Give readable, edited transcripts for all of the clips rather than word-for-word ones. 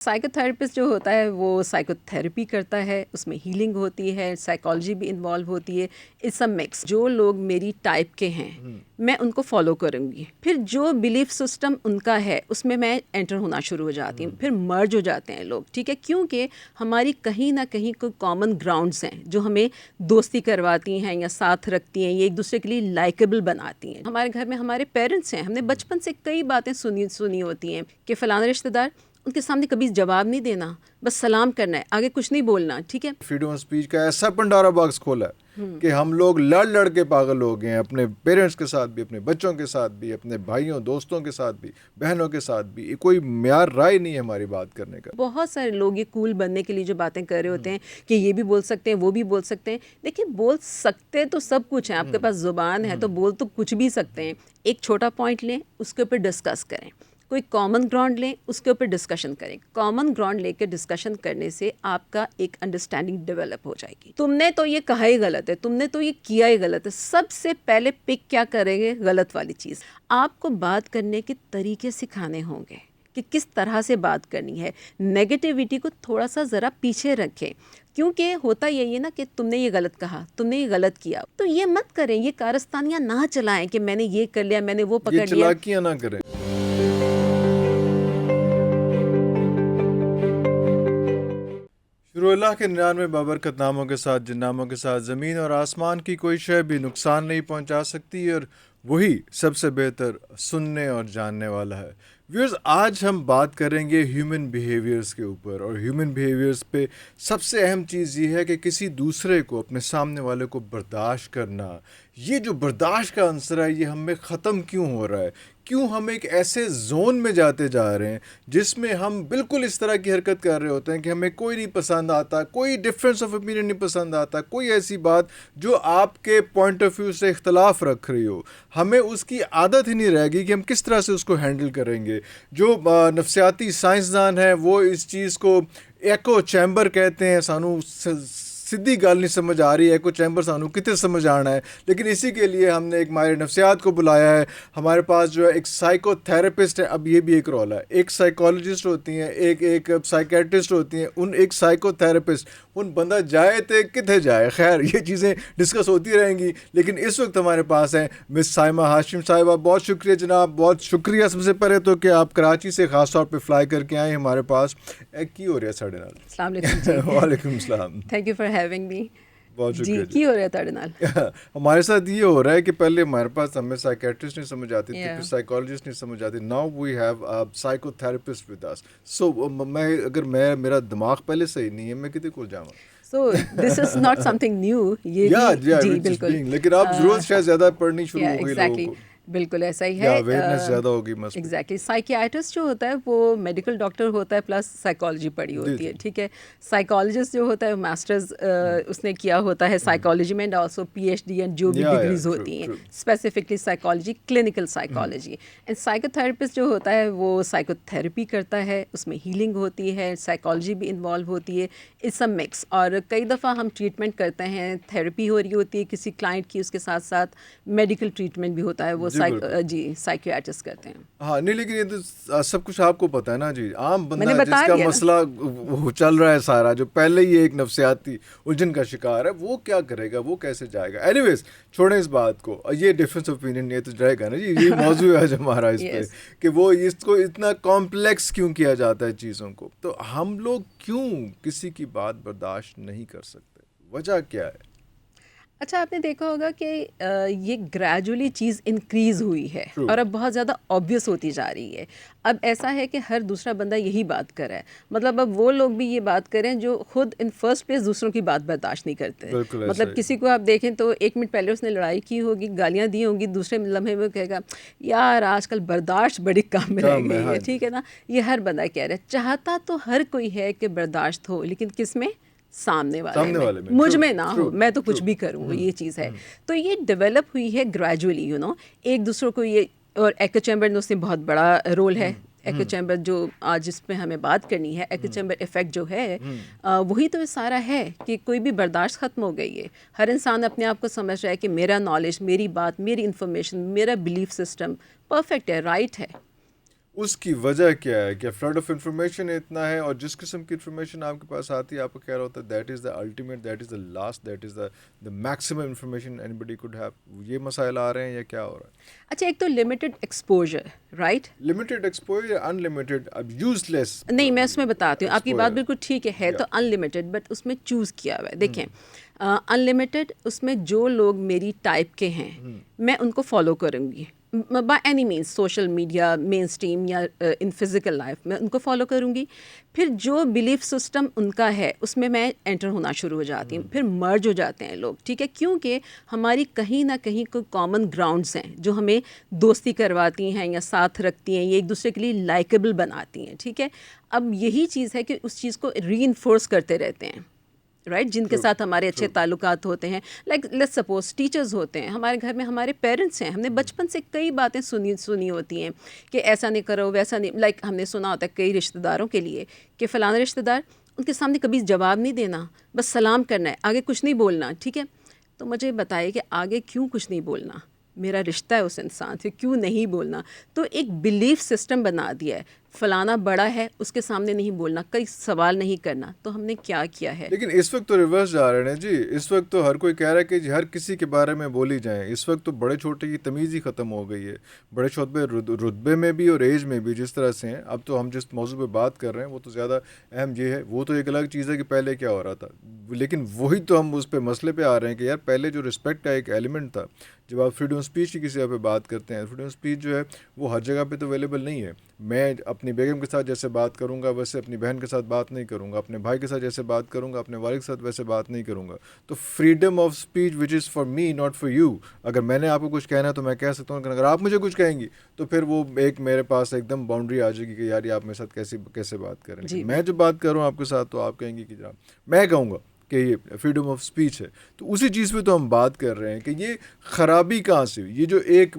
Psycho therapist جو ہوتا ہے وہ سائیکو تھراپی کرتا ہے، اس میں ہیلنگ ہوتی ہے، سائیکالوجی بھی انوالو ہوتی ہے، اٹس اے مکس. جو لوگ میری ٹائپ کے ہیں میں ان کو فالو کروں گی، پھر جو بلیف سسٹم ان کا ہے اس میں میں انٹر ہونا شروع ہو جاتی ہوں، پھر مرج ہو جاتے ہیں لوگ، ٹھیک ہے، کیونکہ ہماری کہیں نہ کہیں کوئی کامن گراؤنڈس ہیں جو ہمیں دوستی کرواتی ہیں یا ساتھ رکھتی ہیں، یہ ایک دوسرے کے لیے لائکیبل بناتی ہیں. ہمارے گھر میں ہمارے پیرنٹس ہیں، ہم نے بچپن سے کئی باتیں سنی ہوتی ہیں کہ فلانا رشتہ دار، ان کے سامنے کبھی جواب نہیں دینا، بس سلام کرنا ہے، آگے کچھ نہیں بولنا، ٹھیک ہے. فریڈم آف اسپیچ کا ایسا پنڈورا باکس کھولا ہے کہ ہم لوگ لڑ کے پاگل ہو گئے ہیں، اپنے پیرنٹس کے ساتھ بھی، اپنے بچوں کے ساتھ بھی، اپنے بھائیوں دوستوں کے ساتھ بھی، بہنوں کے ساتھ بھی. کوئی معیار رائے نہیں ہے ہماری بات کرنے کا. بہت سارے لوگ یہ کول بننے کے لیے جو باتیں کر رہے ہوتے ہیں کہ یہ بھی بول سکتے ہیں وہ بھی بول سکتے ہیں. دیکھیں، بول سکتے تو سب کچھ ہیں، آپ کے پاس زبان ہے تو بول تو کچھ بھی سکتے ہیں. ایک چھوٹا پوائنٹ لیں، اس کے اوپر ڈسکس کریں، کوئی کامن گراؤنڈ لیں، اس کے اوپر ڈسکشن کریں. کامن گراؤنڈ لے کے ڈسکشن کرنے سے آپ کا ایک انڈرسٹینڈنگ ڈیولپ ہو جائے گی. تم نے تو یہ کہا ہی غلط ہے، تم نے تو یہ کیا ہی غلط ہے. سب سے پہلے پک کیا کریں گے؟ غلط والی چیز. آپ کو بات کرنے کے طریقے سکھانے ہوں گے کہ کس طرح سے بات کرنی ہے. نیگیٹیوٹی کو تھوڑا سا ذرا پیچھے رکھیں، کیونکہ ہوتا یہی ہے نا کہ تم نے یہ غلط کہا، تم نے یہ غلط کیا، تو یہ مت کریں. یہ کارستانیاں نہ چلائیں کہ میں نے یہ کر لیا، میں نے وہ پکڑ یہ لیا. چلاکیاں نہ کریں. شروع اللہ کے 99 بابرکت ناموں کے ساتھ، جن ناموں کے ساتھ زمین اور آسمان کی کوئی شے بھی نقصان نہیں پہنچا سکتی، اور وہی سب سے بہتر سننے اور جاننے والا ہے. ویورز، آج ہم بات کریں گے ہیومن بیہیویئرس کے اوپر، اور ہیومن بیہیویئرس پہ سب سے اہم چیز یہ ہے کہ کسی دوسرے کو، اپنے سامنے والے کو برداشت کرنا. یہ جو برداشت کا عنصر ہے، یہ ہم میں ختم کیوں ہو رہا ہے؟ کیوں ہم ایک ایسے زون میں جاتے جا رہے ہیں جس میں ہم بالکل اس طرح کی حرکت کر رہے ہوتے ہیں کہ ہمیں کوئی نہیں پسند آتا، کوئی ڈفرینس آف اوپینین نہیں پسند آتا، کوئی ایسی بات جو آپ کے پوائنٹ آف ویو سے اختلاف رکھ رہی ہو، ہمیں اس کی عادت ہی نہیں رہے گی کہ ہم کس طرح سے اس کو ہینڈل کریں گے. جو نفسیاتی سائنسدان ہیں وہ اس چیز کو ایکو چیمبر کہتے ہیں. سانو سیدھی گل نہیں سمجھ آ رہی ہے ایکو چیمبر سانو کتنے سمجھ آنا ہے، لیکن اسی کے لیے ہم نے ایک ماہر نفسیات کو بلایا ہے. ہمارے پاس جو ہے ایک سائیکو تھراپسٹ ہے. اب یہ بھی ایک رول ہے، ایک سائیکالوجسٹ ہوتی ہیں، ایک سائیکیٹرسٹ ہوتی ہیں، ایک سائیکو تھراپسٹ. ان بندہ جائے تو کتنے جائے. خیر، یہ چیزیں ڈسکس ہوتی رہیں گی، لیکن اس وقت ہمارے پاس ہیں مس سائمہ ہاشم صاحبہ. بہت شکریہ جناب، بہت شکریہ سب سے پہلے تو کہ آپ کراچی سے خاص طور پہ فلائی کر کے آئے ہمارے پاس. کی ہو رہا ہے ساڑھے نال؟ السلام علیکم. وعلیکم السلام. Thank you for having me. بہت جی، شکریہ. کی ہو رہا ہے تھوڑے نال؟ ہمارے ساتھ یہ ہو رہا ہے کہ پہلے ہمارے پاس ہمیں سائیکیٹرسٹ نہیں سمجھ آتی تھی، Yeah. پھر سائیکالوجسٹ نہیں سمجھ آتی. Now we have psychotherapist with us. So میرا دماغ پہلے صحیح نہیں ہے، میں کتنے کول جاؤں؟ So this is not something new. یہ جی بالکل، لیکن اب ضرورت شاید زیادہ پڑھنی شروع ہو گئی لوگوں کو. بالکل ایسا ہی یا ہے. اویئرنیس زیادہ ہوگی. ایگزیکٹلی. سائیکیاٹرسٹ جو ہوتا ہے وہ میڈیکل ڈاکٹر ہوتا ہے، پلس سائیکالوجی پڑھی ہوتی ہے، ٹھیک ہے. سائیکالوجسٹ جو ہوتا ہے ماسٹرز اس نے کیا ہوتا ہے سائیکالوجی میں، and also P H D and جو بھی ڈگریز ہوتی ہیں specifically psychology, clinical psychology. And psychotherapist جو ہوتا ہے وہ سائیکو تھراپی کرتا ہے، اس میں ہیلنگ ہوتی ہے، سائیکالوجی بھی انوالو ہوتی ہے. It's a mix. اور کئی دفعہ ہم ٹریٹمنٹ کرتے ہیں، تھراپی ہو رہی ہوتی ہے کسی کلائنٹ کی، اس کے ساتھ ساتھ میڈیکل ٹریٹمنٹ بھی ہوتا ہے، وہ سائیکیاٹرسٹ کرتے ہیں. ہاں نہیں، لیکن یہ تو سب کچھ آپ کو پتہ ہے نا جی. عام بندہ جس کا دیا مسئلہ وہ چل رہا ہے سارا، جو پہلے ہی ایک نفسیاتی الجھن کا شکار ہے، وہ کیا کرے گا، وہ کیسے جائے گا. اینی ویز چھوڑیں اس بات کو. یہ ڈفرینس آف اوپینین یہ تو رہے گا نا جی. یہ موضوع ہے ہمارا اس پہ کہ وہ اس کو اتنا کمپلیکس کیوں کیا جاتا ہے چیزوں کو. تو ہم لوگ کیوں کسی کی بات برداشت نہیں کر سکتے؟ وجہ کیا ہے؟ اچھا، آپ نے دیکھا ہوگا کہ یہ گریجولی چیز انکریز ہوئی ہے اور اب بہت زیادہ آبویس ہوتی جا رہی ہے. اب ایسا ہے کہ ہر دوسرا بندہ یہی بات کر رہا ہے. مطلب اب وہ لوگ بھی یہ بات کریں جو خود ان فرسٹ پلیس دوسروں کی بات برداشت نہیں کرتے. مطلب کسی کو آپ دیکھیں تو 1 منٹ پہلے اس نے لڑائی کی ہوگی، گالیاں دی ہوں گی، دوسرے لمحے میں کہے گا یار آج کل برداشت بڑی کم رہ گئی ہے. ٹھیک ہے نا، یہ ہر بندہ کہہ رہا ہے. چاہتا تو ہر کوئی ہے کہ برداشت ہو، لیکن کس میں؟ سامنے والے میں، مجھ میں نہ ہو، میں تو کچھ بھی کروں. یہ چیز ہے. تو یہ ڈیولپ ہوئی ہے گریجولی، ایک دوسروں کو یہ. اور ایکو چیمبر میں اس میں بہت بڑا رول ہے. ایکو چیمبر جو آج جس پہ ہمیں بات کرنی ہے، ایکو چیمبر ایفیکٹ جو ہے، وہی تو سارا ہے کہ کوئی بھی برداشت ختم ہو گئی ہے. ہر انسان اپنے آپ کو سمجھ رہا ہے کہ میرا نالج، میری بات، میری انفارمیشن، میرا بلیف سسٹم پرفیکٹ ہے، رائٹ ہے. اس کی وجہ کیا ہے؟ کیا فلڈ آف انفارمیشن اتنا ہے، اور جس قسم کی انفارمیشن آپ کے پاس آتی ہے آپ کو خیال ہوتا ہے that is the ultimate, that is the last, that is the maximum information anybody could have? یہ مسائل آ رہے ہیں یا کیا ہو رہا ہے؟ اچھا، ایک تو limited exposure, right? Limited exposure, unlimited, اب یوز لیس؟ نہیں، میں اس میں بتاتی ہوں، آپ کی بات بالکل ٹھیک ہے تو ان لمیٹڈ، بٹ اس میں چوز کیا ہوا ہے. دیکھیں ان لمیٹڈ اس میں جو لوگ میری ٹائپ کے ہیں میں ان کو فالو کروں گی by any means, social media, mainstream یا ان فزیکل لائف میں ان کو فالو کروں گی. پھر جو بلیف سسٹم ان کا ہے اس میں میں انٹر ہونا شروع ہو جاتی ہوں، پھر مرج ہو جاتے ہیں لوگ، ٹھیک ہے، کیونکہ ہماری کہیں نہ کہیں کوئی کامن گراؤنڈس ہیں جو ہمیں دوستی کرواتی ہیں یا ساتھ رکھتی ہیں، یہ ایک دوسرے کے لیے لائکیبل بناتی ہیں، ٹھیک ہے. اب یہی چیز ہے کہ اس چیز کو ری انفورس کرتے رہتے ہیں، رائٹ، جن کے ساتھ ہمارے اچھے تعلقات ہوتے ہیں. لائک لیٹس سپوز ٹیچرز ہوتے ہیں ہمارے گھر میں، ہمارے پیرنٹس ہیں، ہم نے بچپن سے کئی باتیں سنی ہوتی ہیں کہ ایسا نہیں کرو، ویسا نہیں. لائک ہم نے سنا ہوتا ہے کئی رشتہ داروں کے لیے کہ فلانا رشتہ دار، ان کے سامنے کبھی جواب نہیں دینا، بس سلام کرنا ہے، آگے کچھ نہیں بولنا، ٹھیک ہے. تو مجھے بتائیے کہ آگے کیوں کچھ نہیں بولنا؟ میرا رشتہ ہے اس انسان سے، کیوں نہیں بولنا؟ تو ایک بلیف سسٹم بنا دیا ہے، فلانا بڑا ہے اس کے سامنے نہیں بولنا، کئی سوال نہیں کرنا. تو ہم نے کیا کیا ہے؟ لیکن اس وقت تو ریورس جا رہے ہیں جی. اس وقت تو ہر کوئی کہہ رہا ہے کہ جی ہر کسی کے بارے میں بولی جائیں. اس وقت تو بڑے چھوٹے کی تمیز ہی ختم ہو گئی ہے. بڑے چھوٹے رتبے میں بھی اور ایج میں بھی جس طرح سے ہیں. اب تو ہم جس موضوع پہ بات کر رہے ہیں وہ تو زیادہ اہم یہ ہے. وہ تو ایک الگ چیز ہے کہ پہلے کیا ہو رہا تھا، لیکن وہی تو ہم اس پہ مسئلے پہ آ رہے ہیں کہ یار پہلے جو رسپیکٹ کا ایک ایلیمنٹ تھا، جب آپ فریڈم آف اسپیچ کی کسی پہ بات کرتے ہیں، فریڈم آف اسپیچ جو ہے وہ ہر جگہ پہ تو اویلیبل نہیں ہے. میں اپنی بیگم کے ساتھ جیسے بات کروں گا ویسے اپنی بہن کے ساتھ بات نہیں کروں گا، اپنے بھائی کے ساتھ جیسے بات کروں گا اپنے والد کے ساتھ ویسے بات نہیں کروں گا. تو freedom of speech which is for me not for you. اگر میں نے آپ کو کچھ کہنا ہے تو میں کہہ سکتا ہوں، لیکن اگر آپ مجھے کچھ کہیں گی تو پھر وہ ایک میرے پاس ایک دم باؤنڈری آ جائے گی کہ یار یہ آپ میرے ساتھ کیسے بات کریں. لیکن میں جب بات کر رہا ہوں آپ کے ساتھ تو آپ کہیں گی کہ جناب میں کہوں گا کہ یہ فریڈم آف اسپیچ ہے. تو اسی چیز پہ تو ہم بات کر رہے ہیں کہ یہ خرابی کہاں سے ہوئی. یہ جو ایک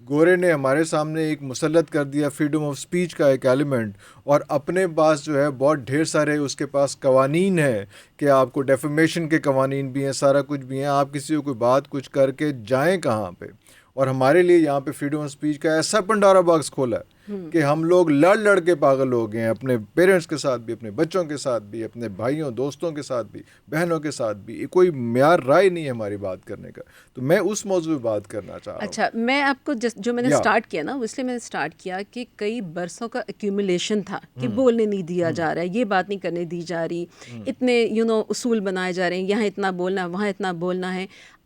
گورے نے ہمارے سامنے ایک مسلط کر دیا فریڈم آف اسپیچ کا ایک ایلیمنٹ، اور اپنے پاس جو ہے بہت ڈھیر سارے اس کے پاس قوانین ہیں کہ آپ کو ڈیفیمیشن کے قوانین بھی ہیں، سارا کچھ بھی ہیں. آپ کسی کو کوئی بات کچھ کر کے جائیں کہاں پہ. اور ہمارے لیے یہاں پہ فریڈم آف اسپیچ کا ایسا پنڈورا باکس کھولا ہے کہ ہم لوگ لڑ کے پاگل ہو گئے ہیں، اپنے پیرنٹس کے ساتھ بھی، اپنے بچوں کے ساتھ بھی، اپنے بھائیوں دوستوں کے ساتھ بھی، بہنوں کے ساتھ بھی. کوئی معیار رائے نہیں ہے ہماری بات کرنے کا. تو میں اس موضوع پہ بات کرنا چاہ رہا ہوں. اچھا، میں آپ کو جو میں نے اسٹارٹ کیا نا، اس لیے میں نے اسٹارٹ کیا کہ کئی برسوں کا ایکیومولیشن تھا کہ بولنے نہیں دیا جا رہا ہے، یہ بات نہیں کرنے دی جا رہی، اتنے اصول بنائے جا رہے ہیں، یہاں اتنا بولنا ہے وہاں اتنا بولنا ہے.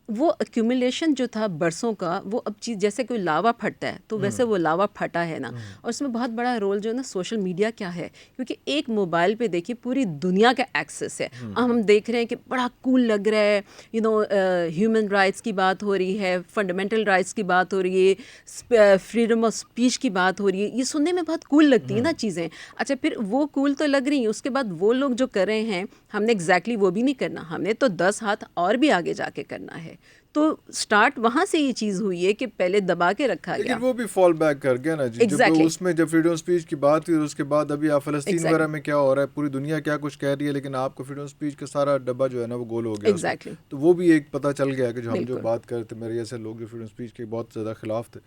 وہ ایکیومولیشن جو تھا برسوں کا، وہ اب چیز جیسے کوئی لاوا پھٹتا ہے تو ویسے وہ لاوا پھٹا ہے نا. اور اس میں بہت بڑا رول جو ہے نا سوشل میڈیا کیا ہے، کیونکہ ایک موبائل پہ دیکھیے پوری دنیا کا ایکسیس ہے. ہم دیکھ رہے ہیں کہ بڑا کول لگ رہا ہے، ہیومن رائٹس کی بات ہو رہی ہے، فنڈامنٹل رائٹس کی بات ہو رہی ہے، فریڈم آف اسپیچ کی بات ہو رہی ہے. یہ سننے میں بہت کول لگتی ہے نا چیزیں. اچھا، پھر وہ کول تو لگ رہی ہیں، اس کے بعد وہ لوگ جو کر رہے ہیں ہم نے ایگزیکٹلی وہ بھی نہیں کرنا، ہم نے تو 10 ہاتھ اور بھی آگے جا کے کرنا ہے. تو سٹارٹ وہاں سے یہ چیز ہوئی ہے کہ پہلے دبا کے رکھا گیا، لیکن وہ بھی فال بیک کر گیا نا جی. جب اس میں جب فریڈم آف اسپیچ کی بات ہوئی اس کے بعد ابھی آپ فلسطین وغیرہ میں کیا ہو رہا ہے، پوری دنیا کیا کچھ کہہ رہی ہے، لیکن آپ کو فریڈم آف اسپیچ کا سارا ڈبہ جو ہے نا وہ گول ہو گیا. تو وہ بھی ایک پتہ چل گیا کہ جو ہم جو بات کر رہے تھے، میرے جیسے لوگ جو فریڈم آف اسپیچ کے بہت زیادہ خلاف تھے،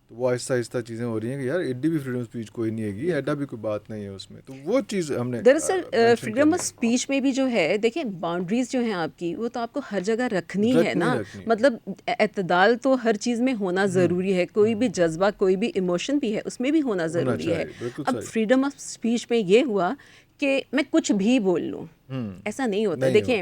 تو وہ آہستہ آہستہ چیزیں ہو رہی ہیں کہ یار ایڈی بھی فریڈم آف اسپیچ کوئی نہیں ہے گی، ایڈا بھی کوئی بات نہیں ہے اس میں. تو وہ چیز ہم نے دراصل فریڈم آف اسپیچ میں بھی جو ہے، دیکھیں باؤنڈریز جو ہیں آپ کی، وہ تو آپ کو ہر جگہ رکھنی ہے نا. مطلب اعتدال تو ہر چیز میں ہونا ضروری ہے، کوئی بھی جذبہ کوئی بھی ایموشن بھی ہے اس میں بھی ہونا ضروری ہے. اب فریڈم آف اسپیچ میں یہ ہوا کہ میں کچھ بھی بول لوں، ایسا نہیں ہوتا. دیکھیں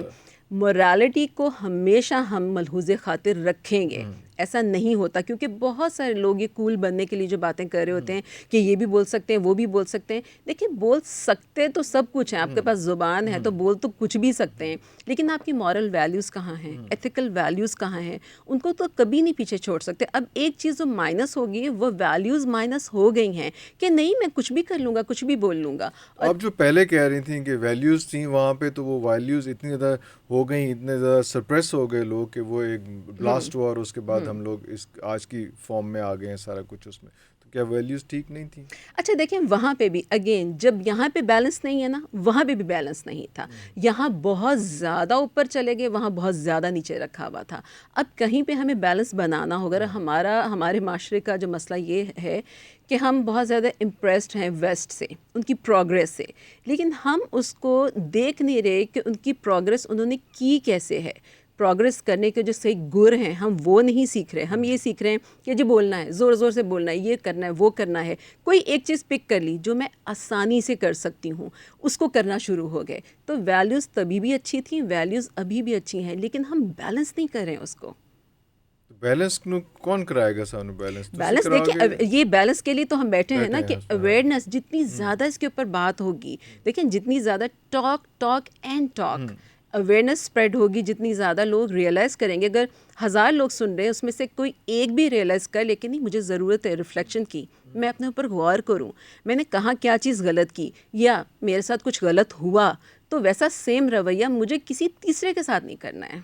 مورالٹی کو ہمیشہ ہم ملحوظ خاطر رکھیں گے، ایسا نہیں ہوتا، کیونکہ بہت سارے لوگ یہ کول بننے کے لیے جو باتیں کر رہے ہوتے ہیں کہ یہ بھی بول سکتے ہیں وہ بھی بول سکتے ہیں. دیکھیں بول سکتے تو سب کچھ ہے، آپ کے پاس زبان ہے تو بول تو کچھ بھی سکتے ہیں، لیکن آپ کی مورل ویلیوز کہاں ہیں، ایتھیکل ویلیوز کہاں ہیں، ان کو تو کبھی نہیں پیچھے چھوڑ سکتے. اب ایک چیز جو مائنس ہوگی وہ ویلیوز مائنس ہو گئی ہیں کہ نہیں میں کچھ بھی کر لوں گا، کچھ بھی بول لوں گا. آپ جو پہلے کہہ رہی تھیں کہ ویلیوز تھیں وہاں پہ، تو وہ ویلیوز اتنی زیادہ ہو گئیں، اتنے زیادہ سپریس ہو گئے لوگ کہ وہ ایک بلاسٹ ہوا، اور اس کے بعد ہم لوگ اس آج کی فارم میں آ گئے ہیں سارا کچھ اس میں. تو کیا ویلیوز ٹھیک نہیں تھیں؟ اچھا دیکھیں وہاں پہ بھی اگین جب یہاں پہ بیلنس نہیں ہے نا وہاں پہ بھی بیلنس نہیں تھا. یہاں بہت زیادہ اوپر چلے گئے, وہاں بہت زیادہ نیچے رکھا ہوا تھا. اب کہیں پہ ہمیں بیلنس بنانا ہوگا. ہمارے معاشرے کا جو مسئلہ یہ ہے کہ ہم بہت زیادہ امپریسڈ ہیں ویسٹ سے, ان کی پروگریس سے, لیکن ہم اس کو دیکھ نہیں رہے کہ ان کی پروگریس انہوں نے کی کیسے ہے. پروگریس کرنے کے جو صحیح گر ہیں ہم وہ نہیں سیکھ رہے. ہم یہ سیکھ رہے ہیں کہ جی بولنا ہے, زور زور سے بولنا ہے, یہ کرنا ہے, وہ کرنا ہے. کوئی ایک چیز پک کر لی جو میں آسانی سے کر سکتی ہوں, اس کو کرنا شروع ہو گئے. تو ویلیوز تبھی بھی اچھی تھیں, ویلیوز ابھی بھی اچھی ہیں, لیکن ہم بیلنس نہیں کر رہے ہیں اس کو. بیلنس کون کرائے گا سانو بیلنس؟ بیلنس دیکھیں یہ بیلنس کے لیے تو ہم بیٹھے ہیں نا کہ اویئرنیس جتنی زیادہ اس کے اوپر بات ہوگی, دیکھیں جتنی زیادہ talk and talk awareness spread ہوگی, جتنی زیادہ لوگ ریئلائز کریں گے. اگر 1000 لوگ سن رہے ہیں اس میں سے کوئی ایک بھی ریئلائز کر لے کہ نہیں مجھے ضرورت ہے ریفلیکشن کی, میں اپنے اوپر غور کروں, میں نے کہاں کیا چیز غلط کی یا میرے ساتھ کچھ غلط ہوا, تو ویسا سیم رویہ مجھے کسی تیسرے کے ساتھ نہیں کرنا ہے.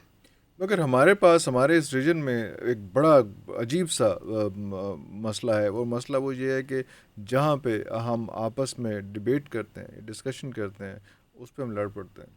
مگر ہمارے پاس ہمارے اس ریجن میں ایک بڑا عجیب سا مسئلہ ہے. وہ مسئلہ وہ یہ ہے کہ جہاں پہ ہم آپس میں ڈبیٹ کرتے ہیں, ڈسکشن کرتے ہیں, اس پہ ہم لڑ پڑتے ہیں.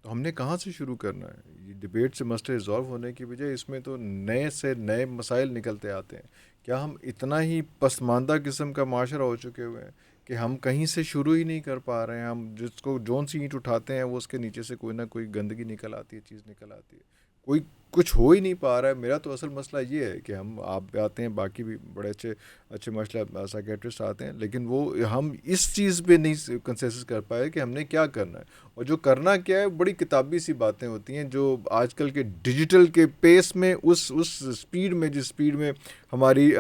تو ہم نے کہاں سے شروع کرنا ہے؟ یہ ڈبیٹ سے مسئلے ریزالو ہونے کی بجائے اس میں تو نئے سے نئے مسائل نکلتے آتے ہیں. کیا ہم اتنا ہی پسماندہ قسم کا معاشرہ ہو چکے ہوئے ہیں کہ ہم کہیں سے شروع ہی نہیں کر پا رہے ہیں؟ ہم جس کو جون سی اینٹ اٹھاتے ہیں وہ اس کے نیچے سے کوئی نہ کوئی گندگی نکل آتی ہے, چیز نکل آتی ہے, کوئی کچھ ہو ہی نہیں پا رہا ہے. میرا تو اصل مسئلہ یہ ہے کہ ہم آپ آتے ہیں, باقی بھی بڑے اچھے مسئلہ سائیکیٹرسٹ آتے ہیں, لیکن وہ ہم اس چیز پہ نہیں کنسنسس کر پائے کہ ہم نے کیا کرنا ہے. اور جو کرنا کیا ہے بڑی کتابی سی باتیں ہوتی ہیں جو آج کل کے ڈیجیٹل کے پیس میں اس اسپیڈ میں, جس اسپیڈ میں ہماری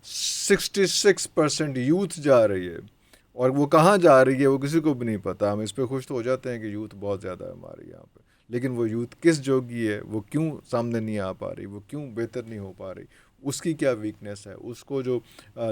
66% یوتھ جا رہی ہے, اور وہ کہاں جا رہی ہے وہ کسی کو بھی نہیں پتا. ہم اس پہ خوش تو ہو جاتے ہیں کہ یوتھ بہت زیادہ ہے ہمارے یہاں پہ, لیکن وہ یوتھ کس جوگی ہے, وہ کیوں سامنے نہیں آ پا رہی, وہ کیوں بہتر نہیں ہو پا رہی, اس کی کیا ویکنیس ہے, اس کو جو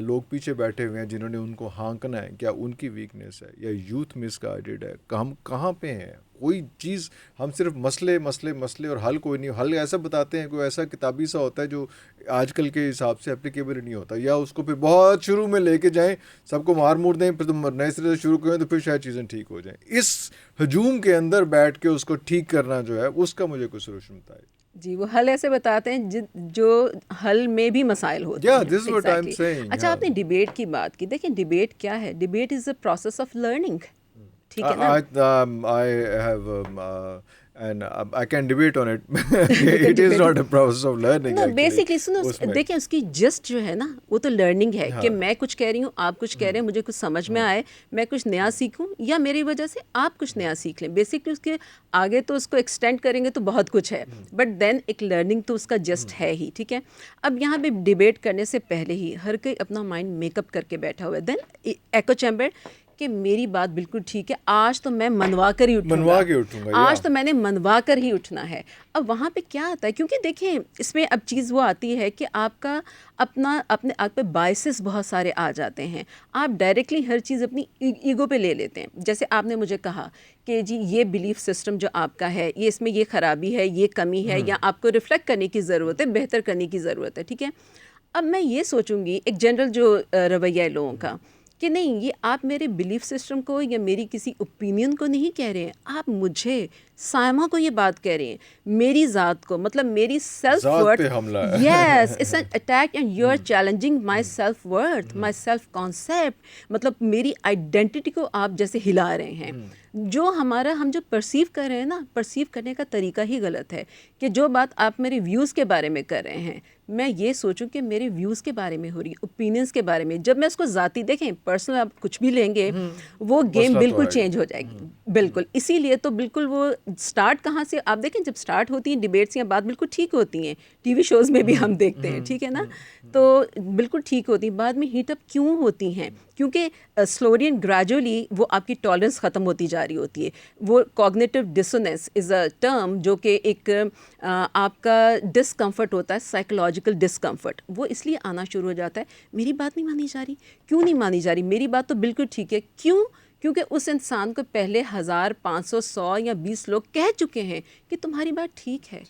لوگ پیچھے بیٹھے ہوئے ہیں جنہوں نے ان کو ہانکنا ہے کیا ان کی ویکنیس ہے, یا یوتھ مس گائیڈڈ ہے, ہم کہاں پہ ہیں؟ کوئی چیز ہم صرف مسئلے اور حل کوئی نہیں, حل ایسا بتاتے ہیں, کوئی ایسا کتابی سا ہوتا ہے جو آج کل کے حساب سے اپلیکیبل نہیں ہوتا, یا اس کو پھر بہت شروع میں لے کے جائیں, سب کو مار مور دیں, پھر تم نئے سرے سے شروع کریں تو پھر شاید چیزیں ٹھیک ہو جائیں. اس ہجوم کے اندر بیٹھ کے اس کو ٹھیک کرنا جو ہے اس کا مجھے کوئی سولوشن بتائے. جی وہ حل ایسے بتاتے ہیں جو حل میں بھی مسائل ہوتے ہیں. this is what I'm saying. اچھا آپ نے ڈیبیٹ کی بات کی, دیکھیں ڈیبیٹ کیا ہے, debate is a process of learning, ٹھیک ہے نا. I have and I can debate on it. It is not a process of learning. No, basically سنو دیکھیں اس کی جسٹ جو ہے نا وہ تو لرننگ ہے کہ میں کچھ کہہ رہی ہوں, آپ کچھ کہہ رہے ہیں, مجھے کچھ سمجھ میں آئے, میں کچھ نیا سیکھوں, یا میری وجہ سے آپ کچھ نیا سیکھ لیں. بیسکلی اس کے آگے تو اس کو ایکسٹینڈ کریں گے تو بہت کچھ ہے, بٹ دین ایک لرننگ تو اس کا جسٹ ہے ہی, ٹھیک ہے. اب یہاں پہ ڈیبیٹ کرنے سے پہلے ہی ہر کوئی اپنا مائنڈ میک اپ کر کے بیٹھا ہوا ہے, دین ایکو چیمبر کہ میری بات بالکل ٹھیک ہے, آج تو میں منوا کر ہی اٹھوں گا, آج تو میں نے منوا کر ہی اٹھنا ہے. اب وہاں پہ کیا آتا ہے, کیونکہ دیکھیں اس میں اب چیز وہ آتی ہے کہ آپ کا اپنے آپ پہ بائسز بہت سارے آ جاتے ہیں. آپ ڈائریکٹلی ہر چیز اپنی ایگو پہ لے لیتے ہیں. جیسے آپ نے مجھے کہا کہ جی یہ بلیف سسٹم جو آپ کا ہے یہ اس میں یہ خرابی ہے, یہ کمی ہے, یا آپ کو ریفلیکٹ کرنے کی ضرورت ہے, بہتر کرنے کی ضرورت ہے, ٹھیک ہے. اب میں یہ سوچوں گی ایک جنرل جو رویہ ہے لوگوں کا کہ نہیں یہ آپ میرے بلیف سسٹم کو یا میری کسی اوپینین کو نہیں کہہ رہے ہیں, آپ مجھے سائمہ کو یہ بات کہہ رہے ہیں, میری ذات کو, مطلب میری self worth. Yes it's an attack and you are challenging my self worth, my self concept, مطلب میری آئیڈینٹی کو آپ جیسے ہلا رہے ہیں. جو ہم جو پرسیو کر رہے ہیں نا, پرسیو کرنے کا طریقہ ہی غلط ہے. کہ جو بات آپ میرے ویوز کے بارے میں کر رہے ہیں, میں یہ سوچوں کہ میرے ویوز کے بارے میں ہو رہی, اوپینینس کے بارے میں, جب میں اس کو ذاتی دیکھیں پرسنل آپ کچھ بھی لیں گے وہ گیم بالکل چینج ہو جائے گی. بالکل اسی لیے تو بالکل وہ سٹارٹ کہاں سے آپ دیکھیں, جب سٹارٹ ہوتی ہیں ڈیبیٹس یا بات بالکل ٹھیک ہوتی ہیں, ٹی وی شوز میں بھی ہم دیکھتے ہیں, ٹھیک ہے نا, تو بالکل ٹھیک ہوتی ہیں, بعد میں ہیٹ اپ کیوں ہوتی ہیں؟ کیونکہ سلولی اینڈ گریجولی وہ آپ کی ٹالرنس ختم ہوتی جا رہی ہوتی ہے. وہ cognitive dissonance is a term جو کہ ایک آپ کا ڈسکمفرٹ ہوتا ہے, سائیکولوجیکل ڈسکمفرٹ, وہ اس لیے آنا شروع ہو جاتا ہے. میری بات نہیں مانی جا رہی, کیوں نہیں مانی جا رہی, میری بات تو بالکل ٹھیک ہے, کیوں؟ کیونکہ اس انسان کو پہلے 1000 500 100 یا 20 لوگ کہہ چکے ہیں کہ تمہاری بات ٹھیک ہے.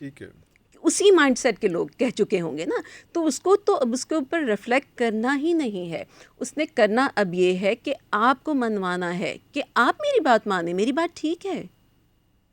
اسی مائنڈ سیٹ کے لوگ کہہ چکے ہوں گے نا. تو اس کو تو اب اس کے اوپر ریفلیکٹ کرنا ہی نہیں ہے. اس نے کرنا اب یہ ہے کہ آپ کو منوانا ہے کہ آپ میری بات مانیں, میری بات ٹھیک ہے.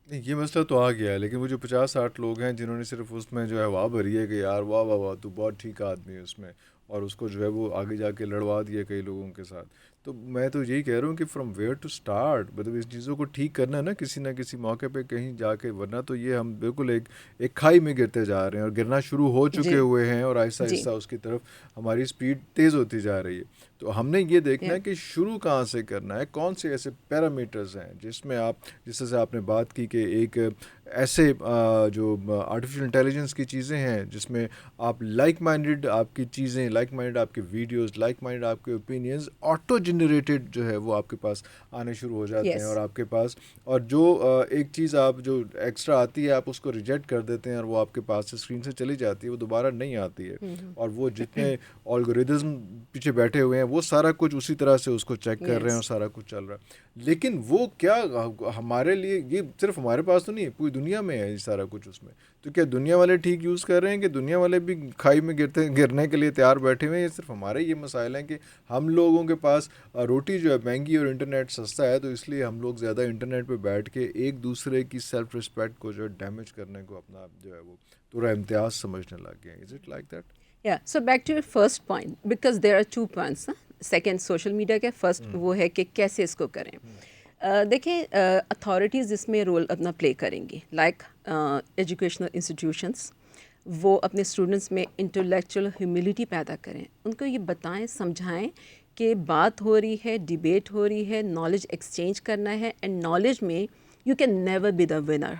نہیں یہ مسئلہ تو آ گیا ہے، لیکن وہ جو 50-60 لوگ ہیں جنہوں نے صرف اس میں جو ہے واہ بھری ہے کہ یار واہ واہ واہ تو بہت ٹھیک آدمی ہے اس میں، اور اس کو جو ہے وہ آگے جا کے لڑوا دیا کئی لوگوں کے ساتھ. تو میں تو یہی کہہ رہا ہوں کہ فرام ویئر ٹو اسٹارٹ، مطلب اس چیزوں کو ٹھیک کرنا ہے نا کسی نہ کسی موقع پہ کہیں جا کے، ورنہ تو یہ ہم بالکل ایک کھائی میں گرتے جا رہے ہیں، اور گرنا شروع ہو چکے جی ہوئے ہیں، اور آہستہ جی آہستہ اس کی طرف ہماری اسپیڈ تیز ہوتی جا رہی ہے. تو ہم نے یہ دیکھنا yeah. ہے کہ شروع کہاں سے کرنا ہے، کون سے ایسے پیرامیٹرز ہیں جس میں آپ، جس سے آپ نے بات کی کہ ایک ایسے جو آرٹیفیشل انٹیلیجنس کی چیزیں ہیں جس میں آپ لائک مائنڈڈ آپ کی چیزیں، لائک مائنڈڈ آپ کے ویڈیوز، لائک مائنڈڈ آپ کے اوپینینز آٹو جنریٹڈ جو ہے وہ آپ کے پاس آنے شروع ہو جاتے ہیں، اور Yes. آپ کے پاس، اور جو ایک چیز آپ جو ایکسٹرا آتی ہے آپ اس کو ریجیکٹ کر دیتے ہیں، اور وہ آپ کے پاس سے اسکرین سے چلی جاتی ہے، وہ دوبارہ نہیں آتی ہے. اور وہ جتنے الگوریدم پیچھے بیٹھے ہوئے ہیں وہ سارا کچھ اسی طرح سے اس کو چیک کر رہے ہیں، اور Yes. سارا کچھ چل رہا ہے. لیکن وہ کیا ہمارے لیے، یہ صرف ہمارے پاس تو نہیں ہے، پوری دنیا میں ہے یہ سارا کچھ اس میں. تو کیا دنیا والے ٹھیک یوز کر رہے ہیں کہ دنیا والے بھی کھائی میں گرنے کے لیے تیار بیٹھے ہوئے ہیں؟ یہ صرف ہمارے یہ مسائل ہیں کہ ہم لوگوں کے پاس روٹی جو ہے مہنگی اور انٹرنیٹ سستا ہے، تو اس لیے ہم لوگ زیادہ انٹرنیٹ پہ بیٹھ کے ایک دوسرے کی سیلف رسپیکٹ کو جو ہے ڈیمیج کرنے کو اپنا جو ہے وہ پورا امتیاز سمجھنے لگ گئے ہیں. Is it like that? Yeah, so back to your first point, because there are 2 points. Second, social media کا فرسٹ وہ ہے کہ کیسے اس کو کریں. دیکھیں اتھارٹیز اس میں رول اپنا پلے کریں گی، لائک ایجوکیشنل انسٹیٹیوشنس. وہ اپنے اسٹوڈنٹس میں انٹلیکچوئل ہیوملٹی پیدا کریں، ان کو یہ بتائیں سمجھائیں کہ بات ہو رہی ہے، ڈیبیٹ ہو رہی ہے، نالج ایکسچینج کرنا ہے، اینڈ نالج میں you can never be the winner.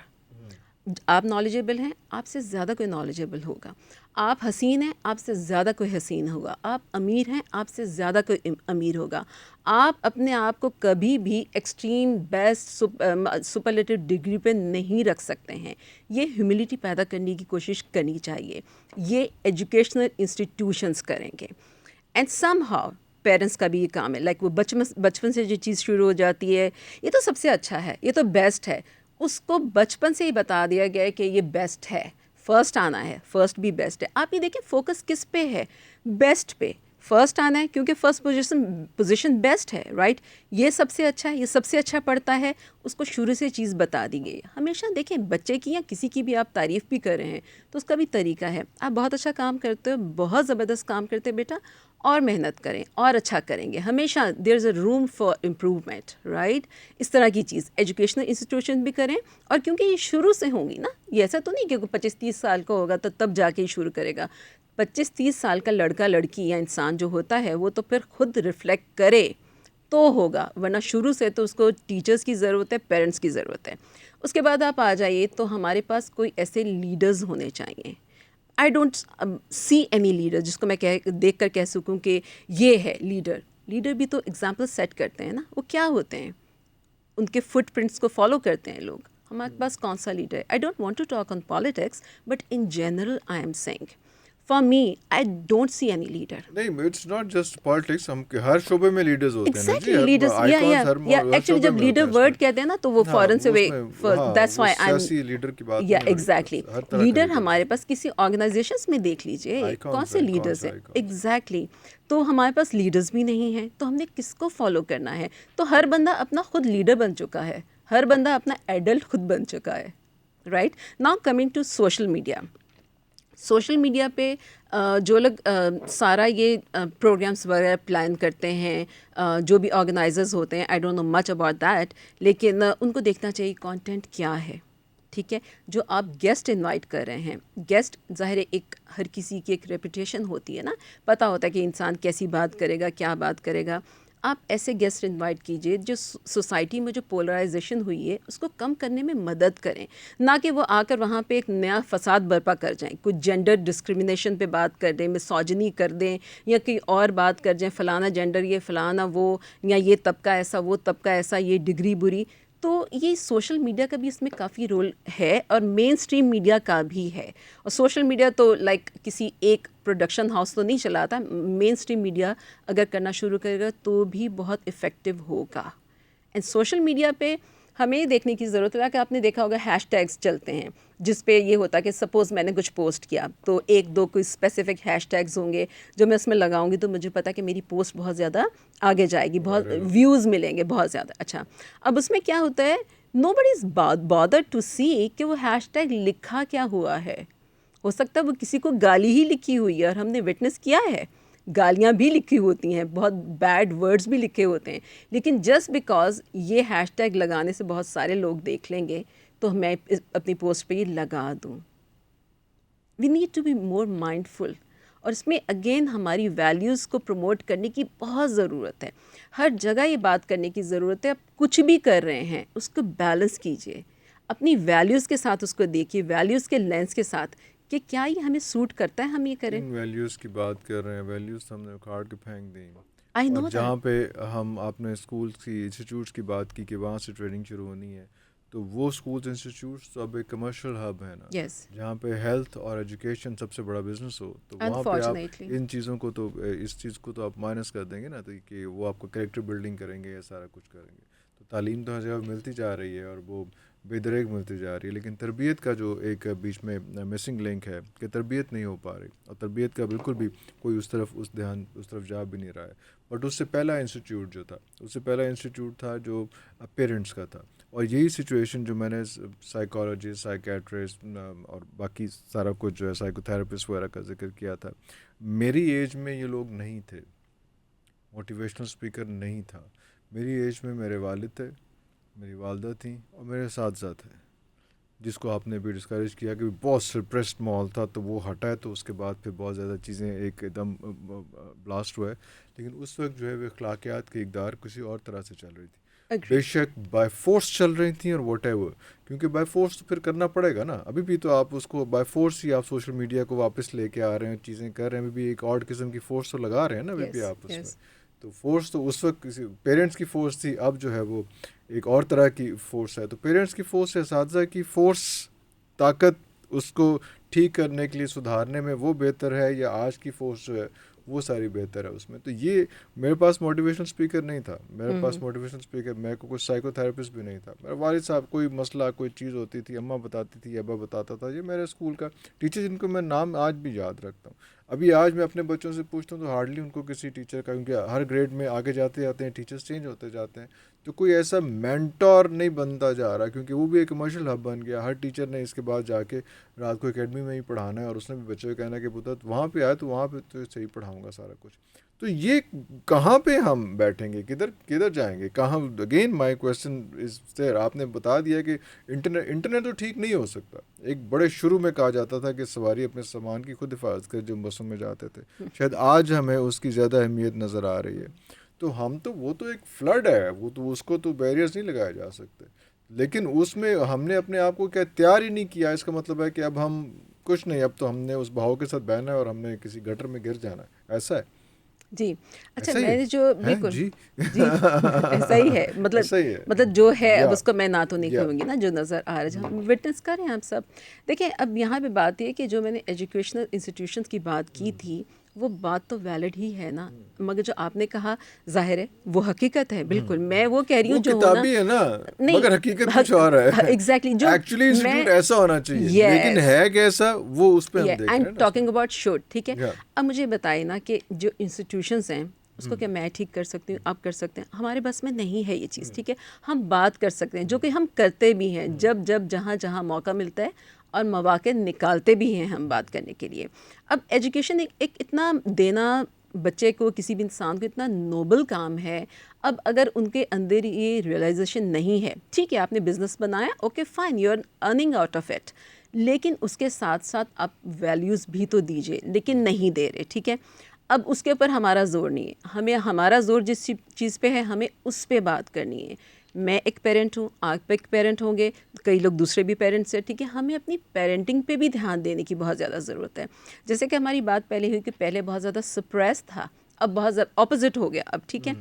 آپ نالجیبل ہیں، آپ سے زیادہ کوئی نالجیبل ہوگا. آپ حسین ہیں، آپ سے زیادہ کوئی حسین ہوگا. آپ امیر ہیں، آپ سے زیادہ کوئی امیر ہوگا. آپ اپنے آپ کو کبھی بھی ایکسٹریم بیسٹ سپرلیٹو ڈگری پہ نہیں رکھ سکتے ہیں. یہ ہیوملٹی پیدا کرنے کی کوشش کرنی چاہیے. یہ ایجوکیشنل انسٹیٹیوشنس کریں گے. اینڈ سم ہاؤ پیرنٹس کا بھی یہ کام ہے، لائک وہ بچپن سے جو چیز شروع ہو جاتی ہے، یہ تو سب سے اچھا ہے، یہ تو بیسٹ ہے، اس کو بچپن سے ہی بتا دیا گیا ہے کہ یہ بیسٹ ہے، فرسٹ آنا ہے، فرسٹ بھی بیسٹ ہے. آپ یہ دیکھیں فوکس کس پہ ہے؟ بیسٹ پہ. فرسٹ آنا ہے کیونکہ فرسٹ پوزیشن بیسٹ ہے، رائٹ. یہ سب سے اچھا ہے، یہ سب سے اچھا پڑھتا ہے، اس کو شروع سے چیز بتا دی گئی. ہمیشہ دیکھیں بچے کی یا کسی کی بھی آپ تعریف بھی کر رہے ہیں تو اس کا بھی طریقہ ہے. آپ بہت اچھا کام کرتے ہو، بہت زبردست کام کرتے ہو بیٹا، اور محنت کریں اور اچھا کریں گے. ہمیشہ دیر is a room for improvement, right. اس طرح کی چیز ایجوکیشنل انسٹیٹیوشن بھی کریں. اور کیونکہ یہ شروع سے ہوں گی نا، یہ ایسا تو نہیں کہ 25-30 سال کا ہوگا تو تب جا کے ہی شروع کرے گا. 25-30 سال کا لڑکا لڑکی یا انسان جو ہوتا ہے وہ تو پھر خود ریفلیکٹ کرے تو ہوگا، ورنہ شروع سے تو اس کو ٹیچرز کی ضرورت ہے، پیرنٹس کی ضرورت ہے. اس کے بعد آپ آ جائیے تو ہمارے پاس کوئی ایسے لیڈرز ہونے چاہیے. آئی ڈونٹ سی اینی لیڈر جس کو میں دیکھ کر کہہ سکوں کہ یہ ہے لیڈر. لیڈر بھی تو اگزامپل سیٹ کرتے ہیں نا. وہ کیا ہوتے ہیں؟ ان کے فٹ پرنٹس کو فالو کرتے ہیں لوگ. ہمارے پاس کون سا لیڈر ہے؟ I don't want to talk on politics, but in general I am seeing for me I don't see any leader. نہیں، اٹس ناٹ جسٹ پالیٹکس، ہم ہر شعبے میں لیڈرز ہوتے ہیں نا جی، ایگزیکٹلی لیڈرس، یا آئیکانس ہر ایکچولی شعبے جب میں ہوتے لیڈر ہیں اس میں. ورڈ کہتے ہیں نا تو وہ ہاں فوراً سے وہ اس میں، ہاں دیٹس وہ وائی آئی سیاسی لیڈر کی بات یا نہیں ہو رہی، ایگزیکٹلی. ہر طرح کا لیڈر لیڈر ہمارے پاس کسی آرگنائزیشنس میں دیکھ لیجئے کون سے لیڈرز ہیں. ایگزیکٹلی. تو ہمارے پاس لیڈرز بھی نہیں ہیں تو ہم نے کس کو فالو کرنا ہے؟ تو ہر بندہ اپنا خود لیڈر بن چکا ہے، ہر بندہ اپنا ایڈلٹ خود بن چکا ہے، right. Now coming to social media. Social media پہ جو لوگ سارا یہ پروگرامس وغیرہ پلان کرتے ہیں، جو بھی آرگنائزرز ہوتے ہیں، I don't know much about that, لیکن ان کو دیکھنا چاہیے کانٹینٹ کیا ہے. ٹھیک ہے، جو آپ گیسٹ انوائٹ کر رہے ہیں، گیسٹ ظاہر ہے ایک ہر کسی کی ایک ریپوٹیشن ہوتی ہے نا، پتہ ہوتا ہے کہ انسان کیسی بات کرے گا، کیا بات کرے گا. آپ ایسے گیسٹ انوائٹ کیجئے جو سوسائٹی میں جو پولرائزیشن ہوئی ہے اس کو کم کرنے میں مدد کریں، نہ کہ وہ آ کر وہاں پہ ایک نیا فساد برپا کر جائیں، کچھ جینڈر ڈسکریمنیشن پہ بات کر دیں، مسوجنی کر دیں، یا کوئی اور بات کر جائیں، فلانا جینڈر یہ، فلانا وہ، یا یہ طبقہ ایسا، وہ طبقہ ایسا، یہ ڈگری بری. تو یہ سوشل میڈیا کا بھی اس میں کافی رول ہے، اور مین اسٹریم میڈیا کا بھی ہے. اور سوشل میڈیا تو لائک کسی ایک پروڈکشن ہاؤس تو نہیں چلاتا، مین اسٹریم میڈیا اگر کرنا شروع کرے گا تو بھی بہت افیکٹو ہوگا. اینڈ سوشل میڈیا پہ ہمیں یہ دیکھنے کی ضرورت ہے کہ آپ نے دیکھا ہوگا ہیش ٹیگس چلتے ہیں جس پہ یہ ہوتا ہے کہ سپوز میں نے کچھ پوسٹ کیا تو ایک دو کوئی اسپیسیفک ہیش ٹیگس ہوں گے جو میں اس میں لگاؤں گی تو مجھے پتا کہ میری پوسٹ بہت زیادہ آگے جائے گی, بہت ویوز ملیں گے بہت زیادہ. اچھا اب اس میں کیا ہوتا ہے, نو بڈی از بادرڈ ٹو سی کہ وہ ہیش ٹیگ لکھا کیا ہوا ہے. ہو سکتا ہے وہ کسی کو گالی ہی لکھی ہوئی ہے اور ہم نے وٹنس کیا ہے, گالیاں بھی لکھی ہوتی ہیں, بہت بیڈ ورڈز بھی لکھے ہوتے ہیں, لیکن جسٹ بیکاز یہ ہیش ٹیگ لگانے سے بہت سارے لوگ دیکھ لیں گے تو میں اپنی پوسٹ پہ یہ لگا دوں. We need to be more mindful. اور اس میں اگین ہماری ویلیوز کو پروموٹ کرنے کی بہت ضرورت ہے, ہر جگہ یہ بات کرنے کی ضرورت ہے. آپ کچھ بھی کر رہے ہیں اس کو بیلنس کیجیے, اپنی ویلیوز کے ساتھ اس کو دیکھیے, ویلیوز کے لینس کے ساتھ کہ کیا یہ ہمیں سوٹ کرتا ہے, ہم یہ کریں. ویلیوز کی بات کر رہے ہیں, ویلیوز ہم نے اکھاڑ کے پھینک دیں. آئی اور نو جہاں پہ ہم آپ نے اسکولس کی انسٹیٹیوٹس کی بات کی کہ وہاں سے ٹریننگ شروع ہونی ہے, تو وہ اسکولس انسٹیٹیوٹس تو اب ایک کمرشل ہب ہے نا, یس جہاں پہ ہیلتھ اور ایجوکیشن سب سے بڑا بزنس ہو, تو وہاں پہ آپ انفارچونیٹلی ان چیزوں کو تو اس چیز کو تو آپ مائنس کر دیں گے نا, تو کہ وہ آپ کو کریکٹر بلڈنگ کریں گے یا سارا کچھ کریں گے. تو تعلیم تو ہر جگہ ملتی جا رہی ہے اور وہ بے دریغ ملتی جا رہی ہے, لیکن تربیت کا جو ایک بیچ میں مسنگ لنک ہے کہ تربیت نہیں ہو پا رہی, اور تربیت کا بالکل بھی کوئی اس طرف جا بھی نہیں رہا ہے. بٹ اس سے پہلا انسٹیٹیوٹ جو تھا, اس سے پہلا انسٹیٹیوٹ تھا جو پیرنٹس کا تھا. اور یہی سچویشن جو میں نے سائیکالوجسٹ, سائیکیٹرسٹ اور باقی سارا کچھ جو ہے سائیکو تھراپسٹ وغیرہ کا ذکر کیا تھا, میری ایج میں یہ لوگ نہیں تھے, موٹیویشنل اسپیکر نہیں تھا. میری ایج میں میرے والد تھے, میری والدہ تھیں اور میرے اساتذہ تھے, جس کو آپ نے بھی ڈسکریج کیا کہ بہت سرپریسڈ ماحول تھا, تو وہ ہٹا ہے تو اس کے بعد پھر بہت زیادہ چیزیں ایک دم بلاسٹ ہوئے. لیکن اس وقت جو ہے وہ اخلاقیات کی اقدار کسی اور طرح سے چل رہی تھی. بے شک بائی فورس چل رہی تھیں اور واٹ ایور, کیونکہ بائی فورس تو پھر کرنا پڑے گا نا. ابھی بھی تو آپ اس کو بائی فورس ہی آپ سوشل میڈیا کو واپس لے کے آ رہے ہیں, چیزیں کر رہے ہیں, ابھی بھی ایک اور قسم کی فورس تو لگا رہے ہیں نا ابھی بھی آپ اس میں. تو فورس تو اس وقت کسی پیرنٹس کی فورس تھی, اب جو ہے وہ ایک اور طرح کی فورس ہے. تو پیرنٹس کی فورس, اساتذہ کی فورس, طاقت اس کو ٹھیک کرنے کے لیے سدھارنے میں وہ بہتر ہے, یا آج کی فورس جو ہے وہ ساری بہتر ہے اس میں. تو یہ میرے پاس موٹیویشنل اسپیکر نہیں تھا, میرے پاس موٹیویشنل اسپیکر, میرے کو کوئی سائیکو تھراپسٹ بھی نہیں تھا. میرے والد صاحب کوئی مسئلہ کوئی چیز ہوتی تھی, اماں بتاتی تھی, ابا بتاتا تھا. یہ میرے اسکول کا ٹیچر جن کو میں نام آج بھی یاد رکھتا ہوں. ابھی آج میں اپنے بچوں سے پوچھتا ہوں تو ہارڈلی ان کو کسی ٹیچر کا, کیونکہ ہر گریڈ میں آگے جاتے جاتے ہیں ٹیچرس چینج ہوتے جاتے ہیں, تو کوئی ایسا مینٹور نہیں بنتا جا رہا, کیونکہ وہ بھی ایک کمرشل ہب بن گیا. ہر ٹیچر نے اس کے بعد جا کے رات کو اکیڈمی میں ہی پڑھانا ہے, اور اس نے بھی بچے کو کہنا ہے کہ پتا وہاں پہ آئے تو وہاں پہ تو صحیح پڑھاؤں گا سارا کچھ. تو یہ کہاں پہ ہم بیٹھیں گے, کدھر جائیں گے, کہاں. Again my question is there. آپ نے بتا دیا کہ انٹرنیٹ تو ٹھیک نہیں ہو سکتا. ایک بڑے شروع میں کہا جاتا تھا کہ سواری اپنے سامان کی خود حفاظت کرے, جو بسوں میں جاتے تھے. شاید آج ہمیں اس کی زیادہ اہمیت نظر آ رہی ہے. تو ہم تو وہ تو ایک فلڈ ہے, وہ تو اس کو تو بیریئرز نہیں لگائے جا سکتے, لیکن اس میں ہم نے اپنے آپ کو کیا تیار ہی نہیں کیا. اس کا مطلب ہے کہ اب ہم کچھ نہیں, اب تو ہم نے اس بہاؤ کے ساتھ بہنا ہے اور ہم نے کسی گٹر میں گر جانا ہے. ایسا ہے جی. اچھا ایسا ہی میں نے جو بالکل جی جی ایسا ہی ہے, ایسا ہی ہے مطلب جو ہے اب یا اس کو میں نہ تو نہیں یا کہوں گی نا, جو نظر آ رہا ہے, ہم وٹنس کر رہے ہیں آپ سب. دیکھیں اب یہاں پہ بات یہ کہ جو میں نے ایجوکیشنل انسٹیٹیوشنس کی بات کی تھی وہ بات تو ویلڈ ہی ہے نا, مگر جو آپ نے کہا ظاہر ہے وہ حقیقت ہے. بالکل میں وہ کہہ رہی ہوں, وہ جو ہونا کتابی ہے نا, نہیں, مگر حقیقت کچھ اور ہے. ایگزیکٹلی جو ایکچولی میں انسٹیٹیوٹ ایسا ہونا چاہیے, لیکن ہے کیسا وہ اس پہ ہم دیکھ رہے ہیں نا. ٹاکنگ اباؤٹ شوڈ, ٹھیک ہے. یا اب مجھے بتائے نا کہ جو انسٹیٹیوشنس ہیں اس کو کیا میں ٹھیک کر سکتی ہوں, آپ کر سکتے ہیں, ہمارے بس میں نہیں ہے یہ چیز, ٹھیک ہے. ہم بات کر سکتے ہیں, جو کہ ہم کرتے بھی ہیں, جب جہاں موقع ملتا ہے اور مواقع نکالتے بھی ہیں ہم بات کرنے کے لیے. اب ایجوکیشن ایک اتنا دینا بچے کو, کسی بھی انسان کو, اتنا نوبل کام ہے. اب اگر ان کے اندر یہ ریئلائزیشن نہیں ہے, ٹھیک ہے آپ نے بزنس بنایا, okay fine, you are earning out of it, لیکن اس کے ساتھ ساتھ آپ ویلیوز بھی تو دیجیے, لیکن نہیں دے رہے, ٹھیک ہے. اب اس کے اوپر ہمارا زور نہیں ہے, ہمیں ہمارا زور جس چیز پہ ہے ہمیں اس پہ بات کرنی ہے. میں ایک پیرنٹ ہوں, آپ ایک پیرنٹ ہوں گے, کئی لوگ دوسرے بھی پیرنٹس ہیں, ٹھیک ہے. ہمیں اپنی پیرنٹنگ پہ بھی دھیان دینے کی بہت زیادہ ضرورت ہے. جیسے کہ ہماری بات پہلے ہوئی کہ پہلے بہت زیادہ سپریس تھا, اب بہت زیادہ اپوزٹ ہو گیا اب, ٹھیک ہے.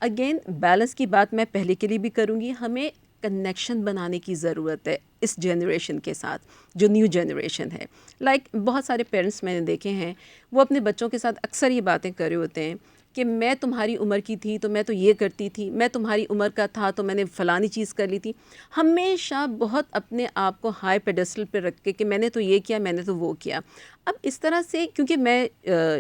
اگین بیلنس کی بات میں پہلے کے لیے بھی کروں گی, ہمیں کنیکشن بنانے کی ضرورت ہے اس جنریشن کے ساتھ, جو نیو جنریشن ہے. لائک بہت سارے پیرنٹس میں نے دیکھے ہیں, وہ اپنے بچوں کے ساتھ اکثر یہ باتیں کر رہے ہوتے ہیں کہ میں تمہاری عمر کی تھی تو میں تو یہ کرتی تھی, میں تمہاری عمر کا تھا تو میں نے فلانی چیز کر لی تھی. ہمیشہ بہت اپنے آپ کو ہائی پیڈسٹل پہ رکھ کے کہ میں نے تو یہ کیا, میں نے تو وہ کیا. اب اس طرح سے کیونکہ میں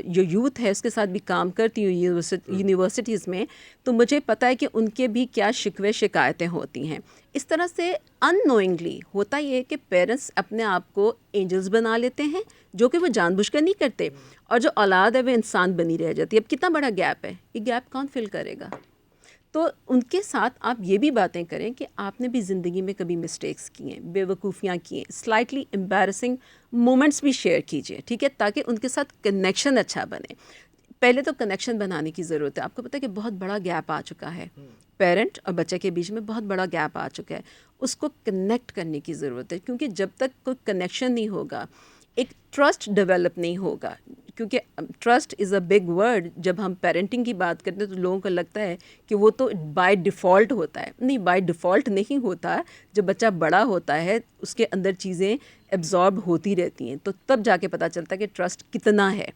جو یوتھ ہے اس کے ساتھ بھی کام کرتی ہوں یونیورسٹیز میں, تو مجھے پتہ ہے کہ ان کے بھی کیا شکوے شکایتیں ہوتی ہیں. اس طرح سے ان نوئنگلی ہوتا یہ ہے کہ پیرنٹس اپنے آپ کو اینجلز بنا لیتے ہیں, جو کہ وہ جان بوجھ کر نہیں کرتے, اور جو اولاد ہے وہ انسان بنی رہ جاتی ہے. اب کتنا بڑا گیپ ہے, یہ گیپ کون فل کرے گا؟ تو ان کے ساتھ آپ یہ بھی باتیں کریں کہ آپ نے بھی زندگی میں کبھی مسٹیکس کی ہیں, بے وقوفیاں کی ہیں, سلائٹلی امبیرسنگ مومنٹس بھی شیئر کیجیے, ٹھیک ہے, تاکہ ان کے ساتھ کنیکشن اچھا بنے. پہلے تو کنیکشن بنانے کی ضرورت ہے. آپ کو پتہ ہے کہ بہت بڑا گیپ آ چکا ہے, پیرنٹ اور بچے کے بیچ میں بہت بڑا گیپ آ چکا ہے. اس کو کنیکٹ کرنے کی ضرورت ہے, کیونکہ جب تک کوئی کنیکشن نہیں ہوگا, ایک ٹرسٹ ڈیولپ نہیں ہوگا. کیونکہ trust is a big word. جب ہم پیرنٹنگ کی بات کرتے ہیں تو لوگوں کو لگتا ہے کہ وہ تو بائی ڈیفالٹ ہوتا ہے. نہیں, بائی ڈیفالٹ نہیں ہوتا. جب بچہ بڑا ہوتا ہے اس کے اندر چیزیں ایبزارب ہوتی رہتی ہیں, تو تب جا کے پتہ چلتا ہے کہ ٹرسٹ کتنا ہے.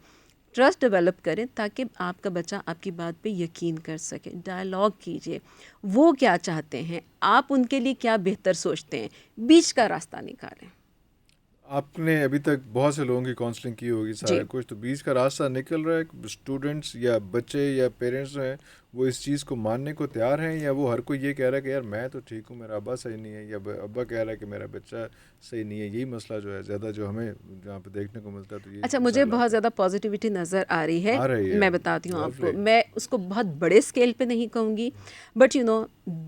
ٹرسٹ ڈیولپ کریں تاکہ آپ کا بچہ آپ کی بات پہ یقین کر سکے. ڈائلاگ کیجیے, وہ کیا چاہتے ہیں, آپ ان کے لیے کیا بہتر سوچتے ہیں, بیچ کا راستہ نکالیں. آپ نے ابھی تک بہت سے لوگوں کی کاؤنسلنگ کی ہوگی, جی, سارا کچھ, تو بیچ کا راستہ نکل رہا ہے. اسٹوڈنٹس یا بچے یا پیرنٹس جو ہیں وہ اس چیز کو ماننے کو تیار ہیں, یا وہ ہر کوئی یہ کہہ رہا ہے کہ یار میں تو ٹھیک ہوں, میرا ابا صحیح نہیں ہے, یا ابا کہہ رہا ہے کہ میرا بچہ صحیح نہیں ہے. یہی مسئلہ جو ہے زیادہ جو ہمیں جہاں پہ دیکھنے کو ملتا ہے. تو یہ اچھا, مجھے بہت زیادہ پازیٹیوٹی نظر آ رہی ہے. میں بتاتی ہوں آپ کو, میں اس کو بہت بڑے اسکیل پہ نہیں کہوں گی, but you know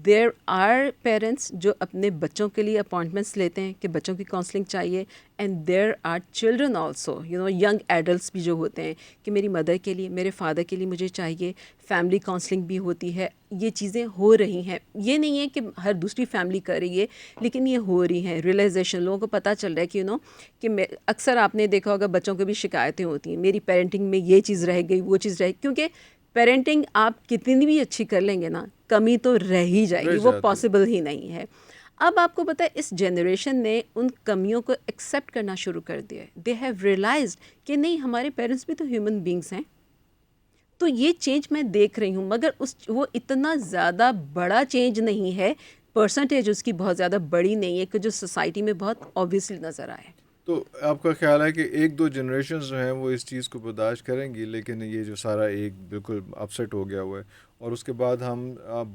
there are parents جو اپنے بچوں کے لیے اپوائنٹمنٹس لیتے ہیں کہ بچوں کی کاؤنسلنگ چاہیے, and there are children also, you know young adults بھی جو ہوتے ہیں کہ میری مدر کے لیے, میرے فادر کے لیے مجھے چاہیے. فیملی کاؤنسلنگ بھی ہوتی ہے. یہ چیزیں ہو رہی ہیں, یہ نہیں ہے کہ ہر دوسری فیملی کر رہی ہے, لیکن یہ ہو رہی ہیں. ریئلائزیشن, لوگوں کو پتہ چل رہا ہے کہ یو نو کہ اکثر آپ نے دیکھا ہوگا بچوں کو بھی شکایتیں ہوتی ہیں, میری پیرنٹنگ میں یہ چیز رہ گئی, وہ چیز رہ گئی. کیونکہ پیرنٹنگ آپ کتنی بھی اچھی کر لیں گے نا, کمی تو رہ ہی جائے گی, وہ پاسبل ہی نہیں ہے. اب آپ کو پتہ ہے اس جنریشن نے ان کمیوں کو ایکسیپٹ کرنا شروع کر دیا ہے. دے ہیو ریئلائزڈ کہ نہیں, ہمارے پیرنٹس بھی تو ہیومن بینگس ہیں. تو یہ چینج میں دیکھ رہی ہوں, مگر وہ اتنا زیادہ بڑا چینج نہیں ہے, پرسنٹیج اس کی بہت زیادہ بڑی نہیں ہے کہ جو سوسائٹی میں بہت آبویسلی نظر آئے. تو آپ کا خیال ہے کہ ایک دو جنریشنز جو ہیں وہ اس چیز کو برداشت کریں گی, لیکن یہ جو سارا ایک بالکل اپسیٹ ہو گیا ہوا ہے, اور اس کے بعد ہم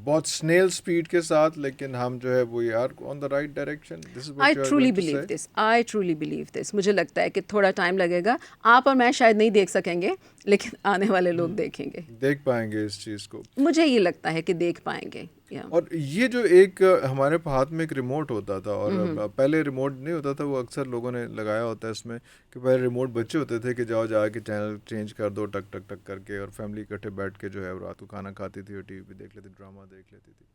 بہت سنیل سپیڈ کے ساتھ, لیکن ہم جو ہے وہ are on the right direction. I truly believe this. I truly believe this. مجھے لگتا ہے کہ تھوڑا ٹائم لگے گا. آپ اور میں شاید نہیں دیکھ سکیں گے, لیکن آنے والے لوگ دیکھیں گے, دیکھ پائیں گے اس چیز کو. مجھے یہ لگتا ہے کہ دیکھ پائیں گے. اور یہ جو ایک ہمارے ہاتھ میں ایک ریموٹ ہوتا تھا, اور پہلے ریموٹ نہیں ہوتا تھا, وہ اکثر لوگوں نے لگایا ہوتا ہے اس میں کہ پہلے ریموٹ بچے ہوتے تھے کہ جاؤ جا کے چینل چینج کر دو, ٹک ٹک ٹک کر کے, اور فیملی اکٹھے بیٹھ کے جو ہے رات کو کھانا کھاتی تھی اور ٹی وی پہ دیکھ لیتی, ڈرامہ دیکھ لیتی تھی.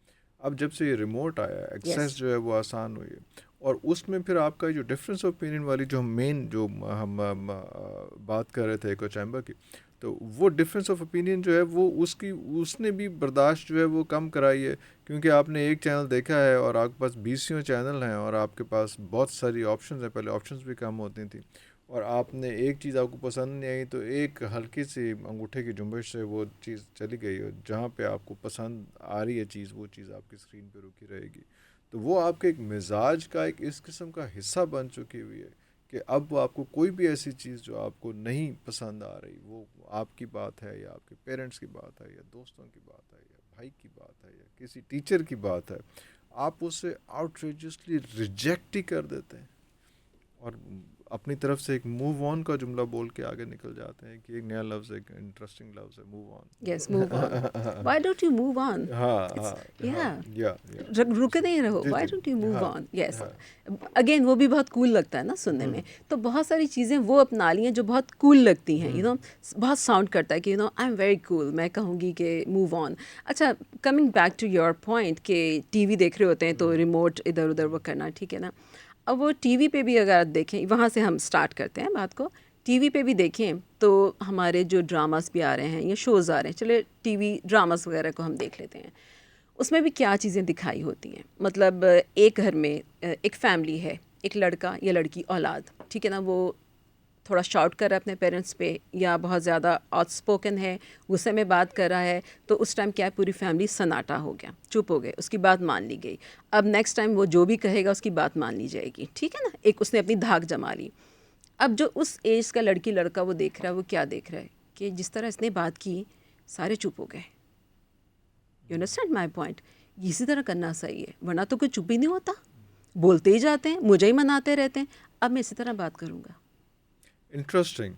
اب جب سے یہ ریموٹ آیا, ایکسیس جو ہے وہ آسان ہوئی ہے, اور اس میں پھر آپ کا جو ڈفرینس اوپینین والی جو مین جو ہم بات کر رہے تھے ایکو چیمبر کی, تو وہ ڈفرینس آف اوپینین جو ہے وہ اس نے بھی برداشت جو ہے وہ کم کرائی ہے. کیونکہ آپ نے ایک چینل دیکھا ہے اور آپ کے پاس 20 چینل ہیں, اور آپ کے پاس بہت ساری آپشنز ہیں. پہلے آپشنز بھی کم ہوتی تھیں, اور آپ نے ایک چیز آپ کو پسند نہیں آئی تو ایک ہلکی سی انگوٹھے کی جنبش سے وہ چیز چلی گئی, اور جہاں پہ آپ کو پسند آ رہی ہے چیز, وہ چیز آپ کی اسکرین پہ رکی رہے گی. تو وہ آپ کے ایک مزاج کا ایک اس قسم کا حصہ بن چکی ہوئی ہے کہ اب آپ کو کوئی بھی ایسی چیز جو آپ کو نہیں پسند آ رہی, وہ آپ کی بات ہے یا آپ کے پیرنٹس کی بات ہے یا دوستوں کی بات ہے یا بھائی کی بات ہے یا کسی ٹیچر کی بات ہے, آپ اسے آؤٹریجسلی ریجیکٹ ہی کر دیتے ہیں, اور اپنی طرف سے ایک موو آن کا جملہ بول کے آگے نکل جاتے ہیں کہ ایک نیا لفظ, ایک انٹرسٹنگ لفظ ہے, move on. Yes, move on. Why don't you move on? رکے نہیں رہو, why don't you move on. Yes, again وہ بھی بہت کول لگتا ہے نا سننے میں. تو بہت ساری چیزیں وہ اپنا لی ہیں جو بہت کول لگتی ہیں, یو نو بہت ساؤنڈ کرتا ہے کہ you know I am very cool. میں کہوں گی کہ موو آن. اچھا, coming back to your point کہ ٹی وی دیکھ رہے ہوتے ہیں تو ریموٹ ادھر ادھر وہ کرنا, ٹھیک ہے نا. اب وہ ٹی وی پہ بھی اگر آپ دیکھیں, وہاں سے ہم اسٹارٹ کرتے ہیں بات کو. ٹی وی پہ بھی دیکھیں تو ہمارے جو ڈراماز بھی آ رہے ہیں یا شوز آ رہے ہیں, چلے ٹی وی ڈراماز وغیرہ کو ہم دیکھ لیتے ہیں. اس میں بھی کیا چیزیں دکھائی ہوتی ہیں. مطلب ایک گھر میں ایک فیملی ہے, ایک لڑکا یا لڑکی اولاد, ٹھیک ہے نا, وہ تھوڑا شاؤٹ کر رہا ہے اپنے پیرنٹس پہ یا بہت زیادہ آؤٹ اسپوکن ہے, غصے میں بات کر رہا ہے, تو اس ٹائم کیا ہے پوری فیملی سناٹا ہو گیا, چپ ہو گئے, اس کی بات مان لی گئی. اب نیکسٹ ٹائم وہ جو بھی کہے گا اس کی بات مان لی جائے گی, ٹھیک ہے نا, ایک اس نے اپنی دھاک جما لی. اب جو اس ایج کا لڑکی لڑکا وہ دیکھ رہا ہے, وہ کیا دیکھ رہا ہے کہ جس طرح اس نے بات کی سارے چپ ہو گئے. You understand my point? اسی طرح کرنا صحیح ہے, ورنہ تو کوئی چپ ہی نہیں ہوتا, بولتے ہی جاتے ہیں, مجھے ہی مناتے رہتے ہیں. اب میں اسی طرح بات کروں گا. انٹرسٹنگ,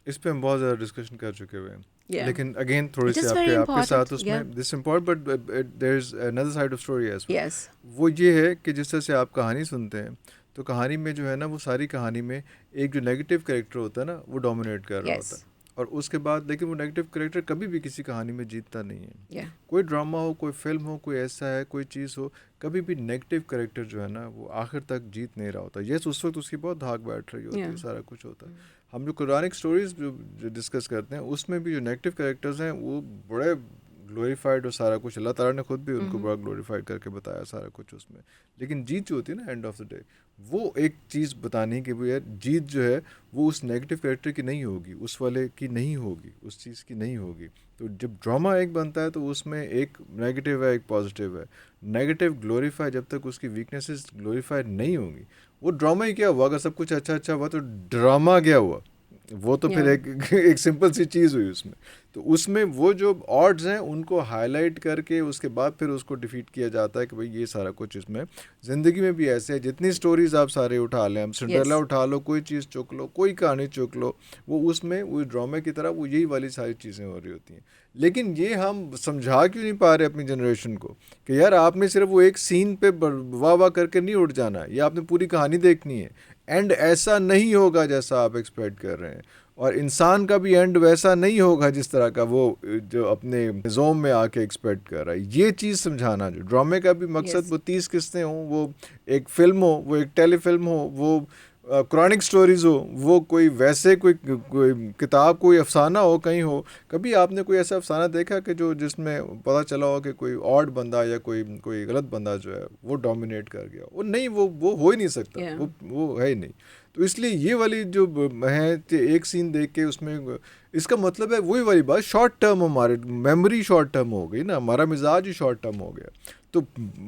اس پہ ہم بہت زیادہ ڈسکشن کر چکے ہوئے ہیں, Yeah. لیکن اگین تھوڑی It سی is آپ very کے ساتھ important. اس میں Yeah. This important but there is another side of story as well. Yes. وہ یہ ہے کہ جس طرح سے آپ کہانی سنتے ہیں تو کہانی میں جو ہے نا وہ ساری کہانی میں ایک جو نیگیٹو کریکٹر ہوتا ہے نا وہ ڈومینیٹ کر رہا ہوتا ہے, اور اس کے بعد لیکن وہ نیگیٹو کریکٹر کبھی بھی کسی کہانی میں جیتتا نہیں ہے. Yeah. کوئی ڈرامہ ہو, کوئی فلم ہو, کوئی ایسا ہے, کوئی چیز ہو, کبھی بھی نیگیٹو کریکٹر جو ہے نا وہ آخر تک جیت نہیں رہا ہوتا. یس اس وقت اس کی بہت دھاک بیٹھ رہی ہوتی ہے, سارا کچھ ہوتا ہے. ہم جو قرآنک اسٹوریز جو ڈسکس کرتے ہیں اس میں بھی جو نیگیٹو کریکٹرز ہیں وہ بڑے گلوریفائڈ, اور سارا کچھ اللہ تعالیٰ نے خود بھی ان کو بڑا گلوریفائڈ کر کے بتایا سارا کچھ اس میں. لیکن جیت جو ہوتی ہے نا اینڈ آف دا ڈے, وہ ایک چیز بتانی کہ وہ یار جیت جو ہے وہ اس نیگیٹو کریکٹر کی نہیں ہوگی, اس والے کی نہیں ہوگی, اس چیز کی نہیں ہوگی. تو جب ڈرامہ ایک بنتا ہے تو اس میں ایک نیگیٹو ہے ایک پازیٹیو ہے. نیگیٹو گلوریفائی جب تک اس کی ویکنیسز گلوریفائی نہیں ہوں گی, وہ ڈرامہ ہی کیا ہوا. اگر سب کچھ اچھا ہوا تو ڈرامہ کیا ہوا, وہ تو پھر ایک سمپل سی چیز ہوئی اس میں. تو اس میں وہ جو آڈز ہیں ان کو ہائی لائٹ کر کے اس کے بعد پھر اس کو ڈیفیٹ کیا جاتا ہے کہ بھائی یہ سارا کچھ اس میں زندگی میں بھی ایسے ہے. جتنی سٹوریز آپ سارے اٹھا لیں, ہم سنڈریلا اٹھا لو, کوئی چیز چک لو, کوئی کہانی چک لو, وہ اس میں وہ ڈرامے کی طرح وہ یہی والی ساری چیزیں ہو رہی ہوتی ہیں. لیکن یہ ہم سمجھا کیوں نہیں پا رہے اپنی جنریشن کو کہ یار آپ نے صرف وہ ایک سین پہ واہ واہ کر کے نہیں اٹھ جانا, یہ آپ نے پوری کہانی دیکھنی ہے. اینڈ ایسا نہیں ہوگا جیسا آپ ایکسپیکٹ کر رہے ہیں, اور انسان کا بھی اینڈ ویسا نہیں ہوگا جس طرح کا وہ جو اپنے نظام میں آ کے ایکسپیکٹ کر رہا ہے. یہ چیز سمجھانا, جو ڈرامے کا بھی مقصد وہ 30 قسطیں ہوں, وہ ایک فلم ہو, وہ ایک ٹیلی فلم ہو, وہ قرآنک سٹوریز ہو, وہ کوئی ویسے کوئی کتاب, کوئی افسانہ ہو کہیں ہو. کبھی آپ نے کوئی ایسا افسانہ دیکھا کہ جس میں پتہ چلا ہو کہ کوئی آڈ بندہ یا کوئی غلط بندہ جو ہے وہ ڈومینیٹ کر گیا؟ وہ نہیں, وہ ہو ہی نہیں سکتا, وہ ہے ہی نہیں. تو اس لیے یہ والی جو ہے ایک سین دیکھ کے اس میں, اس کا مطلب ہے وہی والی بات, شارٹ ٹرم ہمارے میموری شارٹ ٹرم ہو گئی نا, ہمارا مزاج ہی شارٹ ٹرم ہو گیا. تو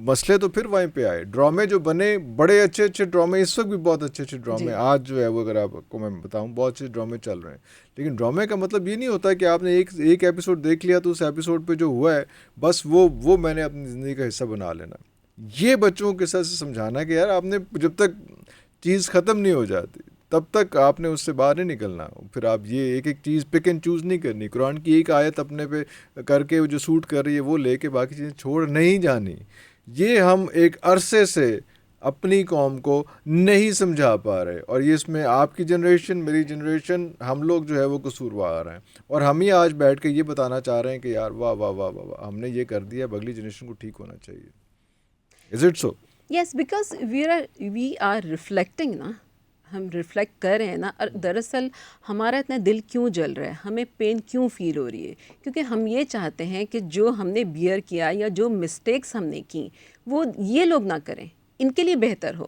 مسئلے تو پھر وہیں پہ آئے. ڈرامے جو بنے بڑے اچھے ڈرامے, اس وقت بھی بہت اچھے ڈرامے آج جو ہے وہ اگر آپ کو میں بتاؤں بہت اچھے ڈرامے چل رہے ہیں. لیکن ڈرامے کا مطلب یہ نہیں ہوتا کہ آپ نے ایک ایپیسوڈ دیکھ لیا تو اس ایپیسوڈ پہ جو ہوا ہے بس وہ میں نے اپنی زندگی کا حصہ بنا لینا. یہ بچوں کے ساتھ سے سمجھانا کہ یار آپ نے جب تک چیز ختم نہیں ہو جاتی تب تک آپ نے اس سے باہر نہیں نکلنا. پھر آپ یہ ایک چیز پک اینڈ چوز نہیں کرنی. قرآن کی ایک آیت اپنے پہ کر کے جو سوٹ کر رہی ہے وہ لے کے باقی چیزیں چھوڑ نہیں جانی. یہ ہم ایک عرصے سے اپنی قوم کو نہیں سمجھا پا رہے, اور یہ اس میں آپ کی جنریشن, میری جنریشن, ہم لوگ جو ہے وہ قصوروار ہیں, اور ہم ہی آج بیٹھ کے یہ بتانا چاہ رہے ہیں کہ یار واہ واہ واہ واہ واہ ہم نے یہ کر دیا, اب اگلی جنریشن کو ٹھیک ہونا چاہیے. Is it so? Yes, because we are reflecting نا, ہم ریفلیکٹ کر رہے ہیں نا. اور دراصل ہمارا اتنا دل کیوں جل رہا ہے, ہمیں پین کیوں فیل ہو رہی ہے, کیونکہ ہم یہ چاہتے ہیں کہ جو ہم نے بیئر کیا یا جو مسٹیکس ہم نے کی وہ یہ لوگ نہ کریں, ان کے لیے بہتر ہو.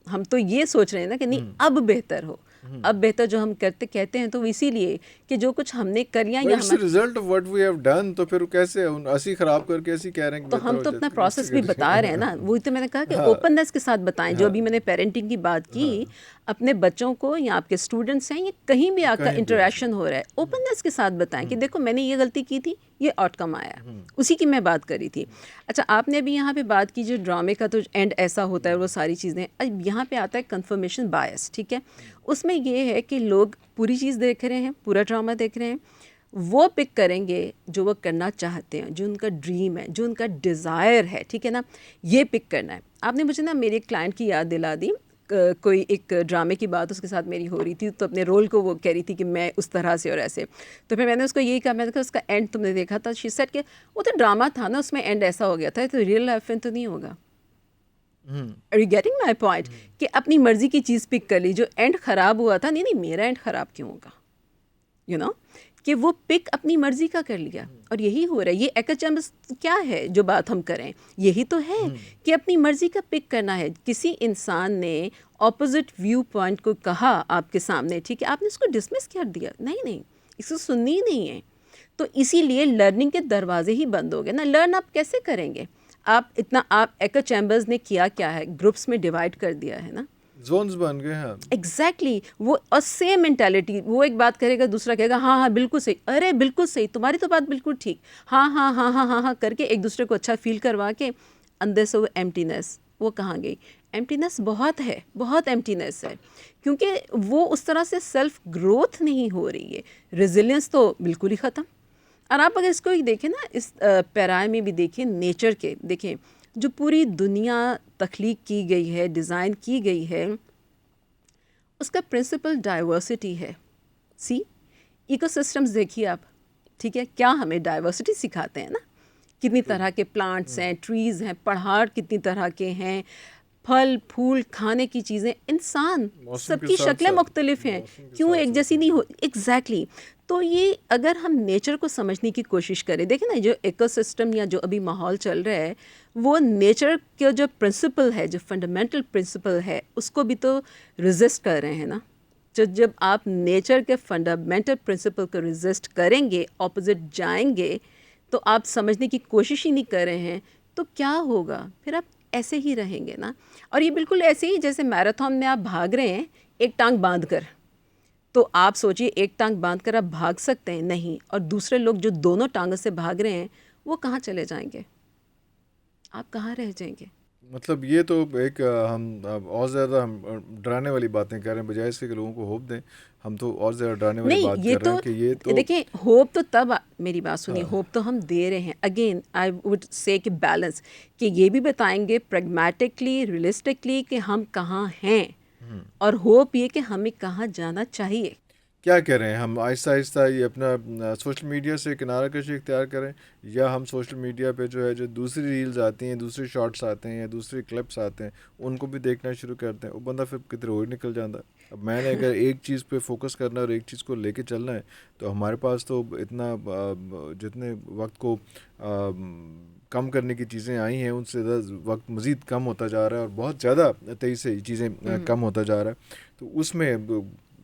ہم تو یہ سوچ رہے ہیں نا کہ نہیں اب بہتر ہو, اب بہتر جو ہم کہتے ہیں تو اسی لیے کہ جو کچھ ہم نے کر یا result of what we have done, تو پھر کیسے ایسی خراب کر کے ایسی کہہ رہے ہیں کہ تو ہم تو اپنا پروسیس بھی بتا رہے ہیں نا. وہی تو میں نے کہا کہ اوپننیس کے ساتھ بتائیں. جو ابھی میں نے پیرنٹنگ کی بات کی, اپنے بچوں کو یا آپ کے اسٹوڈنٹس ہیں یا کہیں بھی آپ کا انٹریکشن ہو رہا ہے, اوپننیس کے ساتھ بتائیں کہ دیکھو میں نے یہ غلطی کی تھی, یہ آؤٹ کم آیا, اسی کی میں بات کری تھی. اچھا, آپ نے ابھی یہاں پہ بات کی جو ڈرامے کا تو اینڈ ایسا ہوتا ہے وہ ساری چیزیں. اب یہاں پہ آتا ہے کنفرمیشن بائس, ٹھیک ہے. اس میں یہ ہے کہ لوگ پوری چیز دیکھ رہے ہیں, پورا ڈرامہ دیکھ رہے ہیں, وہ پک کریں گے جو وہ کرنا چاہتے ہیں, جو ان کا ڈریم ہے, جو ان کا ڈیزائر ہے, ٹھیک ہے نا, یہ پک کرنا ہے. آپ نے مجھے نا میری ایک کلائنٹ کی یاد دلا دی, کوئی ایک ڈرامے کی بات اس کے ساتھ میری ہو رہی تھی, تو اپنے رول کو وہ کہہ رہی تھی کہ میں اس طرح سے اور ایسے. تو پھر میں نے اس کو یہی کہا, میں نے کہا اس کا اینڈ تم نے دیکھا تھا؟ شی سیڈ کہ وہ تو ڈرامہ تھا نا, اس میں اینڈ ایسا ہو گیا تھا, تو ریئل لائف میں تو نہیں ہوگا. Are you getting my point? کہ اپنی مرضی کی چیز پک کر لی, جو اینڈ خراب ہوا تھا, نہیں میرا اینڈ خراب کیوں ہوگا, یو نو, کہ وہ پک اپنی مرضی کا کر لیا. اور یہی ہو رہا ہے. یہ ایکو چیمبرز کیا ہے جو بات ہم کریں, یہی تو ہے کہ اپنی مرضی کا پک کرنا ہے. کسی انسان نے اپوزٹ ویو پوائنٹ کو کہا آپ کے سامنے, ٹھیک ہے, آپ نے اس کو ڈسمس کر دیا. نہیں, اس کو سننی ہی نہیں ہے. تو اسی لیے لرننگ کے دروازے ہی بند ہو گئے نا. لرن آپ کیسے کریں گے؟ آپ ایکو چیمبرز نے کیا ہے, گروپس میں ڈیوائڈ کر دیا ہے نا, زونز بن گئے ہیں. ایگزیکٹلی. وہ اور سیم مینٹیلٹی, وہ ایک بات کرے گا دوسرا کہے گا ہاں بالکل صحیح, ارے بالکل صحیح, تمہاری تو بات بالکل ٹھیک, ہاں کر کے ایک دوسرے کو اچھا فیل کروا کے اندر سے وہ ایمٹینس, وہ کہاں گئی؟ ایمٹینس بہت ہے, بہت ایمٹینس ہے, کیونکہ وہ اس طرح سے سیلف گروتھ نہیں ہو رہی ہے. ریزیلینس تو بالکل ہی ختم. اور آپ اگر اس کو دیکھیں نا, اس پیرائے میں بھی دیکھیں, نیچر کے دیکھیں, جو پوری دنیا تخلیق کی گئی ہے, ڈیزائن کی گئی ہے, اس کا پرنسپل ڈائیورسٹی ہے. ایکو سسٹمز دیکھیے آپ, ٹھیک ہے, کیا ہمیں ڈائیورسٹی سکھاتے ہیں نا, کتنی طرح کے پلانٹس ہیں, ٹریز ہیں, پہاڑ کتنی طرح کے ہیں, پھل پھول کھانے کی چیزیں, انسان موسم سب کے کی ساتھ شکلیں ساتھ مختلف ہیں, موسم کے کیوں ساتھ ایک ساتھ جیسی نہیں ہو. ایگزیکٹلی. تو یہ اگر ہم نیچر کو سمجھنے کی کوشش کریں, دیکھیں نا, جو ایکو سسٹم یا جو ابھی ماحول چل رہا ہے, وہ نیچر کا جو پرنسپل ہے, جو فنڈامنٹل پرنسپل ہے, اس کو بھی تو ریزسٹ کر رہے ہیں نا. جب آپ نیچر کے فنڈامنٹل پرنسپل کو ریزسٹ کریں گے, اپوزٹ جائیں گے, تو آپ سمجھنے کی کوشش ہی نہیں کر رہے ہیں, تو کیا ہوگا پھر؟ آپ ایسے ہی رہیں گے نا. اور یہ بالکل ایسے ہی جیسے میراتھن میں آپ بھاگ رہے ہیں ایک ٹانگ باندھ کر, تو آپ سوچئے ایک ٹانگ باندھ کر آپ بھاگ سکتے ہیں؟ نہیں. اور دوسرے لوگ جو دونوں ٹانگوں سے بھاگ رہے ہیں, وہ کہاں چلے جائیں گے؟ آپ کہاں رہ جائیں گے؟ مطلب یہ تو ایک ہم اور زیادہ ہم ڈرانے والی باتیں کر رہے ہیں, بجائے اس کے کہ لوگوں کو ہوپ دیں. ہم تو اور زیادہ ڈرانے والی نہیں, بات یہ کر رہے تو ہیں کہ یہ تو دیکھیں, ہوپ تو تب میری بات سنیے, ہاں ہوپ تو ہم دے رہے ہیں. اگین آئی وڈ سے کہ بیلنس, کہ یہ بھی بتائیں گے پریگمیٹکلی, ریئلسٹکلی کہ ہم کہاں ہیں, اور ہوپ یہ کہ ہمیں کہاں جانا چاہیے. کیا کریں ہم؟ آہستہ آہستہ یہ اپنا سوشل میڈیا سے کنارہ کشی اختیار کریں, یا ہم سوشل میڈیا پہ جو ہے جو دوسری ریلز آتی ہیں, دوسری شارٹس آتے ہیں, یا دوسری کلپس آتے ہیں, ان کو بھی دیکھنا شروع کرتے ہیں. وہ بندہ پھر کدھر اور نکل جاتا ہے. اب میں نے اگر ایک چیز پہ فوکس کرنا ہے اور ایک چیز کو لے کے چلنا ہے, تو ہمارے پاس تو اتنا جتنے وقت کو کم کرنے کی چیزیں آئی ہیں, ان سے وقت مزید کم ہوتا جا رہا ہے, اور بہت زیادہ تیزی سے چیزیں کم ہوتا جا رہا ہے. تو اس میں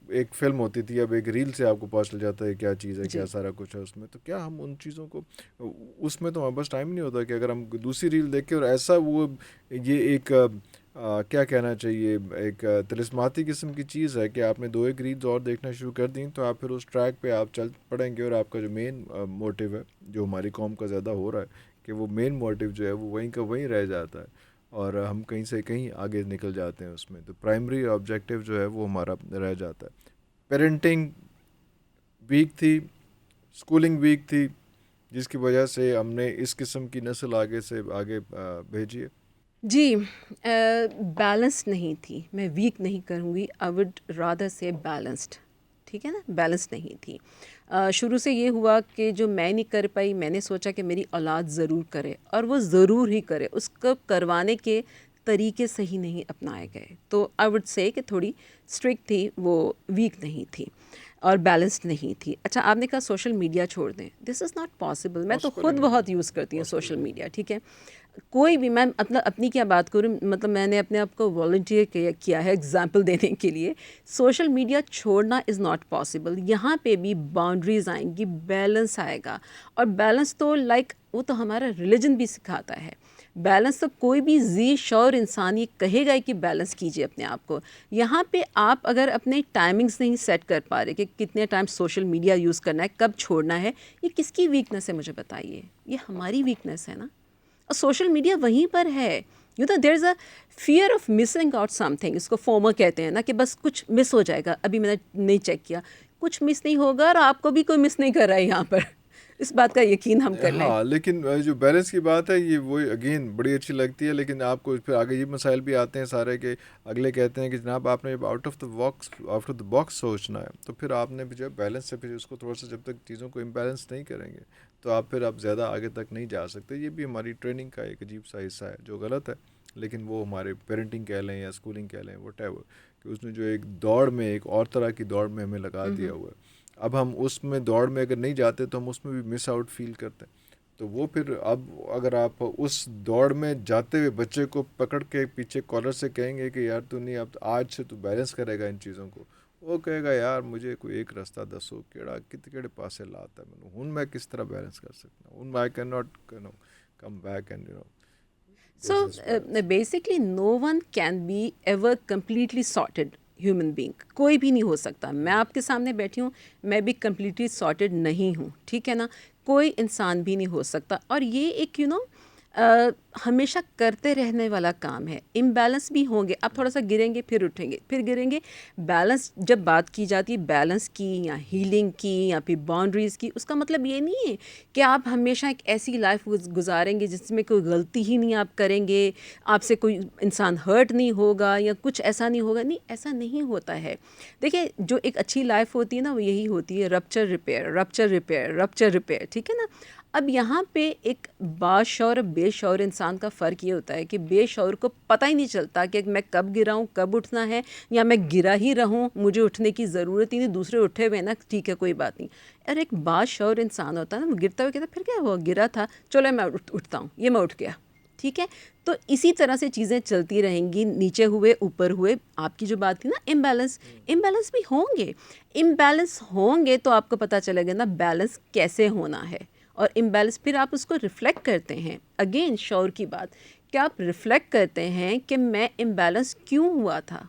ایک فلم ہوتی تھی, اب ایک ریل سے آپ کو پتہ چل جاتا ہے کیا چیز ہے, جی, کیا سارا کچھ ہے اس میں. تو کیا ہم ان چیزوں کو, اس میں تو ہمارے پاس ٹائم نہیں ہوتا کہ اگر ہم دوسری ریل دیکھیں, اور ایسا وہ یہ ایک کیا کہنا چاہیے, ایک طلسماتی قسم کی چیز ہے کہ آپ نے 2-1 ریلز اور دیکھنا شروع کر دیں, تو آپ پھر اس ٹریک پہ آپ چل پڑیں گے, اور آپ کا جو مین موٹیو ہے, جو ہماری قوم کا زیادہ ہو رہا ہے, کہ وہ مین موٹیو جو ہے وہ وہیں کا وہیں رہ جاتا ہے, اور ہم کہیں سے کہیں آگے نکل جاتے ہیں اس میں. تو پرائمری آبجیکٹیو جو ہے وہ ہمارا رہ جاتا ہے. پیرنٹنگ ویک تھی, اسکولنگ ویک تھی, جس کی وجہ سے ہم نے اس قسم کی نسل آگے سے آگے بھیجی ہے. جی, بیلنس نہیں تھی. میں ویک نہیں کروں گی, آئی وڈ رادر سے بیلنسڈ. ٹھیک ہے نا, بیلنس نہیں تھی. شروع سے یہ ہوا کہ جو میں نہیں کر پائی, میں نے سوچا کہ میری اولاد ضرور کرے, اور وہ ضرور ہی کرے. اس کو کروانے کے طریقے صحیح نہیں اپنائے گئے. تو آئی وڈ سے کہ تھوڑی اسٹرکٹ تھی, وہ ویک نہیں تھی اور بیلنسڈ نہیں تھی. اچھا, آپ نے کہا سوشل میڈیا چھوڑ دیں. دس از ناٹ پاسبل. میں تو پاسبل ہی خود نہیں بہت یوز کرتی ہوں سوشل میڈیا. ٹھیک ہے, کوئی بھی, میں اپنی کیا بات کروں, مطلب میں نے اپنے آپ کو والنٹیئر کیا ہے ایگزامپل دینے کے لیے. سوشل میڈیا چھوڑنا از ناٹ پاسبل. یہاں پہ بھی باؤنڈریز آئیں گی, بیلنس آئے گا. اور بیلنس تو وہ تو ہمارا ریلیجن بھی سکھاتا ہے. بیلنس تو کوئی بھی ذی شعور انسان یہ کہے گا کہ بیلنس کیجیے اپنے آپ کو. یہاں پہ آپ اگر اپنے ٹائمنگز نہیں سیٹ کر پا رہے کہ کتنے ٹائم سوشل میڈیا یوز کرنا ہے, کب چھوڑنا ہے, یہ کس کی ویکنس ہے مجھے بتائیے. یہ ہماری ویکنس ہے نا. اور سوشل میڈیا وہیں پر ہے. There is a fear of missing out something. اس کو فومو کہتے ہیں نا, کہ بس کچھ مس ہو جائے گا, ابھی میں نے نہیں چیک کیا. کچھ مس نہیں ہوگا, اور آپ کو بھی کوئی مس نہیں کر رہا ہے یہاں پر. اس بات کا یقین ہم کر لیں. ہاں, لیکن جو بیلنس کی بات ہے, یہ وہ اگین بڑی اچھی لگتی ہے, لیکن آپ کو پھر آگے یہ مسائل بھی آتے ہیں سارے, کہ اگلے کہتے ہیں کہ جناب آپ نے آؤٹ آف دا باکس سوچنا ہے. تو پھر آپ نے جو ہے بیلنس سے پھر اس کو تھوڑا سا, جب تک چیزوں کو امبیلنس نہیں کریں گے, تو آپ زیادہ آگے تک نہیں جا سکتے. یہ بھی ہماری ٹریننگ کا ایک عجیب سا حصہ ہے, جو غلط ہے, لیکن وہ ہمارے پیرنٹنگ کہہ لیں یا اسکولنگ کہہ لیں, وٹ ایور, کہ اس نے جو ایک دوڑ میں, ایک اور طرح کی دوڑ میں ہمیں لگا دیا ہوا ہے. اب ہم اس میں دوڑ میں اگر نہیں جاتے تو ہم اس میں بھی مس آؤٹ فیل کرتے ہیں. تو وہ پھر اب اگر آپ اس دوڑ میں جاتے ہوئے بچے کو پکڑ کے پیچھے کالر سے کہیں گے کہ یار تو نہیں اب آج سے تو بیلنس کرے گا ان چیزوں کو, وہ کہے گا یار مجھے کوئی ایک رستہ دسو کیڑا کہڑے پاسے لاتا ہے میں ہوں, میں کس طرح بیلنس کر سکتا ہوں, I can not come back and So basically no one can be ever completely sorted human being. کوئی بھی نہیں ہو سکتا. میں آپ کے سامنے بیٹھی ہوں, میں بھی completely sorted نہیں ہوں, ٹھیک ہے نا. کوئی انسان بھی نہیں ہو سکتا, اور یہ ایک ہمیشہ کرتے رہنے والا کام ہے. امبیلنس بھی ہوں گے, آپ تھوڑا سا گریں گے پھر اٹھیں گے, پھر گریں گے. بیلنس جب بات کی جاتی ہے بیلنس کی یا ہیلنگ کی یا پھر باؤنڈریز کی, اس کا مطلب یہ نہیں ہے کہ آپ ہمیشہ ایک ایسی لائف گزاریں گے جس میں کوئی غلطی ہی نہیں آپ کریں گے, آپ سے کوئی انسان ہرٹ نہیں ہوگا یا کچھ ایسا نہیں ہوگا. نہیں, ایسا نہیں ہوتا ہے. دیکھیں جو ایک اچھی لائف ہوتی ہے نا, وہ یہی ہوتی ہے rupture repair, rupture repair, rupture repair, ٹھیک ہے نا. اب یہاں پہ ایک باشعور بے شعور انسان کا فرق یہ ہوتا ہے کہ بے شعور کو پتہ ہی نہیں چلتا کہ میں کب گرا ہوں, کب اٹھنا ہے, یا میں گرا ہی رہوں, مجھے اٹھنے کی ضرورت ہی نہیں, دوسرے اٹھے ہوئے نا, ٹھیک ہے کوئی بات نہیں. اور ایک باشعور انسان ہوتا ہے نا, وہ گرتا ہوا کہتا ہے پھر کیا ہوا, گرا تھا, چلو میں اٹھتا ہوں, یہ میں اٹھ گیا, ٹھیک ہے. تو اسی طرح سے چیزیں چلتی رہیں گی, نیچے ہوئے اوپر ہوئے. آپ کی جو بات تھی نا امبیلنس بھی ہوں گے. امبیلنس ہوں گے تو آپ کو پتہ چلے گا نا بیلنس کیسے ہونا ہے. اور امبیلنس پھر آپ اس کو ریفلیکٹ کرتے ہیں. اگین شعور کی بات, کہ آپ ریفلیکٹ کرتے ہیں کہ میں امبیلنس کیوں ہوا تھا.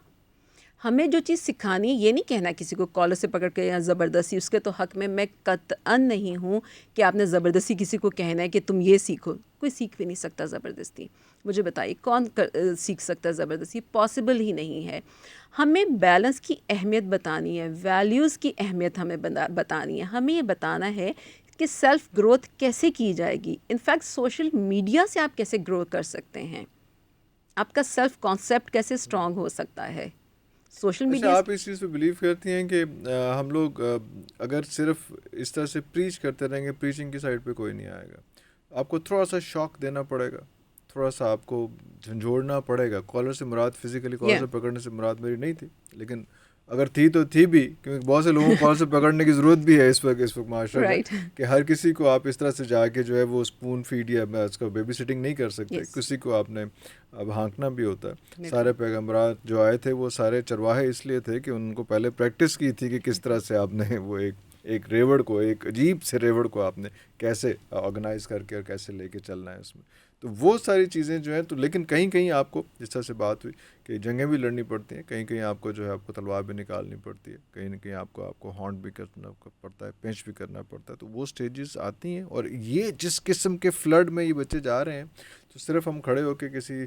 ہمیں جو چیز سکھانی, یہ نہیں کہنا کسی کو کالر سے پکڑ کے یا زبردستی, اس کے تو حق میں قطعاً نہیں ہوں کہ آپ نے زبردستی کسی کو کہنا ہے کہ تم یہ سیکھو. کوئی سیکھ بھی نہیں سکتا زبردستی. مجھے بتائیے کون سیکھ سکتا ہے زبردستی؟ پاسبل ہی نہیں ہے. ہمیں بیلنس کی اہمیت بتانی ہے, ویلیوز کی اہمیت ہمیں بتانی ہے. ہمیں یہ بتانا ہے کہ سیلف گروتھ کیسے کی جائے گی. انفیکٹ سوشل میڈیا سے آپ کیسے گرو کر سکتے ہیں, آپ کا سیلف کانسیپٹ کیسے اسٹرانگ ہو سکتا ہے. سوشل اچھا, میڈیا آپ اس چیز پہ بلیو کرتی ہیں کہ ہم لوگ اگر صرف اس طرح سے پریچ کرتے رہیں گے, پریچنگ کی سائڈ پہ کوئی نہیں آئے گا. آپ کو تھوڑا سا شوق دینا پڑے گا, تھوڑا سا آپ کو جھنجھوڑنا پڑے گا. کالر سے مراد فزیکلی کالر سے پکڑنے سے مراد میری نہیں تھی, لیکن اگر تھی تو تھی بھی, کیونکہ بہت سے لوگوں کو کالر سے پکڑنے کی ضرورت بھی ہے اس وقت معاشرے میں, کہ ہر کسی کو آپ اس طرح سے جا کے جو ہے وہ اسپون فیڈ یا اس کو بیبی سٹنگ نہیں کر سکتے. کسی کو آپ نے اب ہانکنا بھی ہوتا ہے. سارے پیغمبرات جو آئے تھے وہ سارے چرواہے اس لیے تھے کہ ان کو پہلے پریکٹس کی تھی کہ کس طرح سے آپ نے وہ ایک ریوڑ کو, ایک عجیب سے ریوڑ کو آپ نے کیسے آرگنائز کر کے اور کیسے لے کے چلنا ہے اس میں. تو وہ ساری چیزیں جو ہیں, تو لیکن کہیں کہیں آپ کو جس طرح سے بات ہوئی کہ جنگیں بھی لڑنی پڑتی ہیں, کہیں کہیں آپ کو جو ہے آپ کو تلوار بھی نکالنی پڑتی ہے, کہیں نہ کہیں آپ کو ہانٹ بھی کرنا پڑتا ہے, پینچ بھی کرنا پڑتا ہے. تو وہ سٹیجز آتی ہیں, اور یہ جس قسم کے فلڈ میں یہ بچے جا رہے ہیں, تو صرف ہم کھڑے ہو کے کسی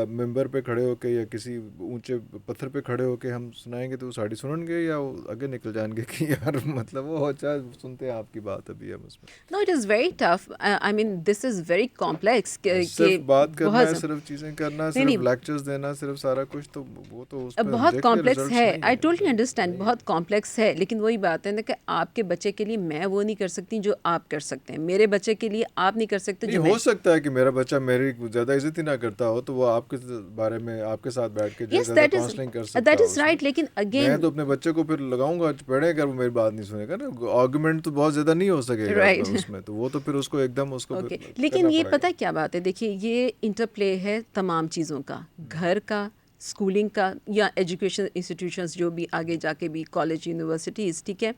ممبر پہ کھڑے ہو کے یا کسی اونچے پتھر پہ کھڑے ہو کے ہم سنائیں گے تو وہ ساڑی سنن گے یا وہ آگے نکل جائیں گے کہ یار مطلب وہ اچھا سنتے ہیں آپ کی بات ابھی ہم اس میں. No, it is very tough. I mean, this is very complex. صرف بات کرنا ہے, صرف چیزیں کرنا ہے, صرف لیکچرز دینا, صرف سارا کچھ, تو وہ تو اس میں بہت کمپلیکس ہے. آئی ٹوٹلی انڈرسٹینڈ, بہت کمپلیکس ہے. لیکن وہی بات ہے نا کہ آپ کے بچے کے لیے میں وہ نہیں کر سکتی جو آپ کر سکتے ہیں, میرے بچے کے لیے آپ نہیں کر سکتے جو ہو سکتا ہے کہ میرا بچہ میری زیادہ عزت ہی نہ کرتا ہو تو وہ آپ کے بارے میں آپ کے ساتھ بیٹھ کے جو زیادہ کاؤنسلنگ کر سکتا دیٹ ہے. Is right. لیکن اگین میں تو اپنے بچے کو پھر لگاؤں گا پڑھے اگر وہ میری بات نہیں سنے گا نا, آرگومنٹ تو بہت زیادہ نہیں ہو سکے گا اس میں, تو وہ تو پھر اس کو ایک دم اس کو. لیکن یہ پتہ کیا بات ہے, دیکھیے یہ انٹرپلے ہے تمام چیزوں کا, گھر کا, اسکولنگ کا, یا ایجوکیشن انسٹیٹیوشنز جو بھی آگے جا کے بھی کالج یونیورسٹیز, ٹھیک ہے.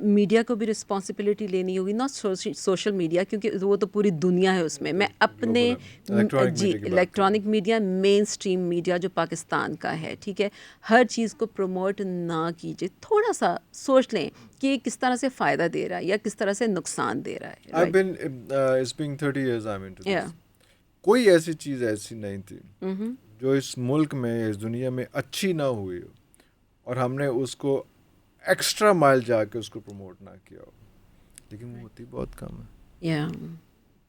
میڈیا کو بھی رسپانسبلٹی لینی ہوگی, ناٹ سوشل میڈیا کیونکہ وہ تو پوری دنیا ہے اس میں. میں اپنے الیکٹرانک میڈیا, مین اسٹریم میڈیا جو پاکستان کا ہے, ٹھیک ہے, ہر چیز کو پروموٹ نہ کیجیے. تھوڑا سا سوچ لیں کہ یہ کس طرح سے فائدہ دے رہا ہے یا کس طرح سے نقصان دے رہا ہے. کوئی ایسی چیز ایسی نہیں تھی جو اس ملک میں, اس دنیا میں اچھی نہ ہوئی ہو اور ہم نے اس کو ایکسٹرا مائل جا کے اس کو پروموٹ نہ کیا ہو, لیکن وہ ہوتی بہت کم ہے.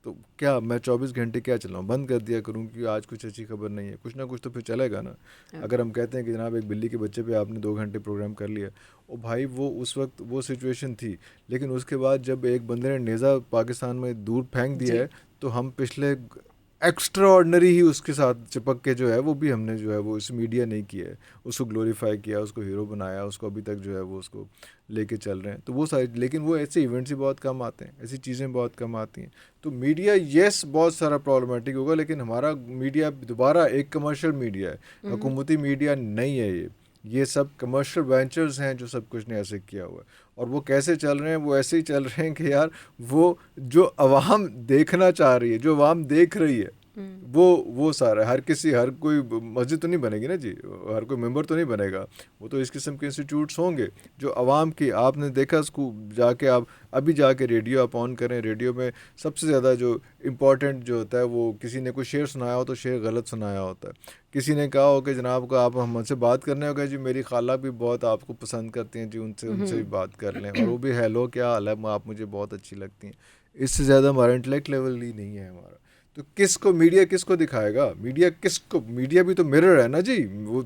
تو کیا میں 24 گھنٹے کیا چلاؤں, بند کر دیا کروں کہ آج کچھ اچھی خبر نہیں ہے, کچھ نہ کچھ تو پھر چلے گا نا. اگر ہم کہتے ہیں کہ جناب ایک بلی کے بچے پہ آپ نے 2 گھنٹے پروگرام کر لیا, او بھائی وہ اس وقت وہ سچویشن تھی, لیکن اس کے بعد جب ایک بندے نے نیزہ پاکستان میں دور پھینک دیا ہے تو ہم پچھلے ایکسٹرا آرڈنری ہی اس کے ساتھ چپک کے جو ہے وہ بھی ہم نے جو ہے وہ اس میڈیا نہیں کیا ہے, اس کو گلوریفائی کیا, اس کو ہیرو بنایا, اس کو ابھی تک جو ہے وہ اس کو لے کے چل رہے ہیں. تو وہ ساری, لیکن وہ ایسے ایونٹس ہی بہت کم آتے ہیں, ایسی چیزیں بہت کم آتی ہیں. تو میڈیا یس بہت سارا پرابلمٹک ہوگا, لیکن ہمارا میڈیا دوبارہ ایک کمرشل میڈیا ہے, حکومتی میڈیا نہیں ہے. یہ سب کمرشل وینچرز ہیں جو سب کچھ نے ایسے کیا ہوا ہے, اور وہ کیسے چل رہے ہیں, وہ ایسے ہی چل رہے ہیں کہ یار وہ جو عوام دیکھنا چاہ رہی ہے, جو عوام دیکھ رہی ہے, وہ سارا, ہر کوئی مسجد تو نہیں بنے گی نا جی, ہر کوئی ممبر تو نہیں بنے گا. وہ تو اس قسم کے انسٹیٹیوٹس ہوں گے جو عوام کی, آپ نے دیکھا اس کو جا کے, آپ ابھی جا کے ریڈیو آپ آن کریں, ریڈیو میں سب سے زیادہ جو امپورٹنٹ جو ہوتا ہے وہ کسی نے کوئی شعر سنایا ہو تو شعر غلط سنایا ہوتا ہے. کسی نے کہا ہو کہ جناب کو آپ ہم سے بات کرنے ہوگا جی, میری خالہ بھی بہت آپ کو پسند کرتی ہیں جی, ان سے بھی بات کر لیں, اور وہ بھی ہیلو کیا حال ہے, آپ مجھے بہت اچھی لگتی ہیں. اس سے زیادہ ہمارا انٹلیکٹ لیول ہی نہیں ہے ہمارا. تو کس کو میڈیا کس کو دکھائے گا, میڈیا بھی تو مرر ہے نا جی,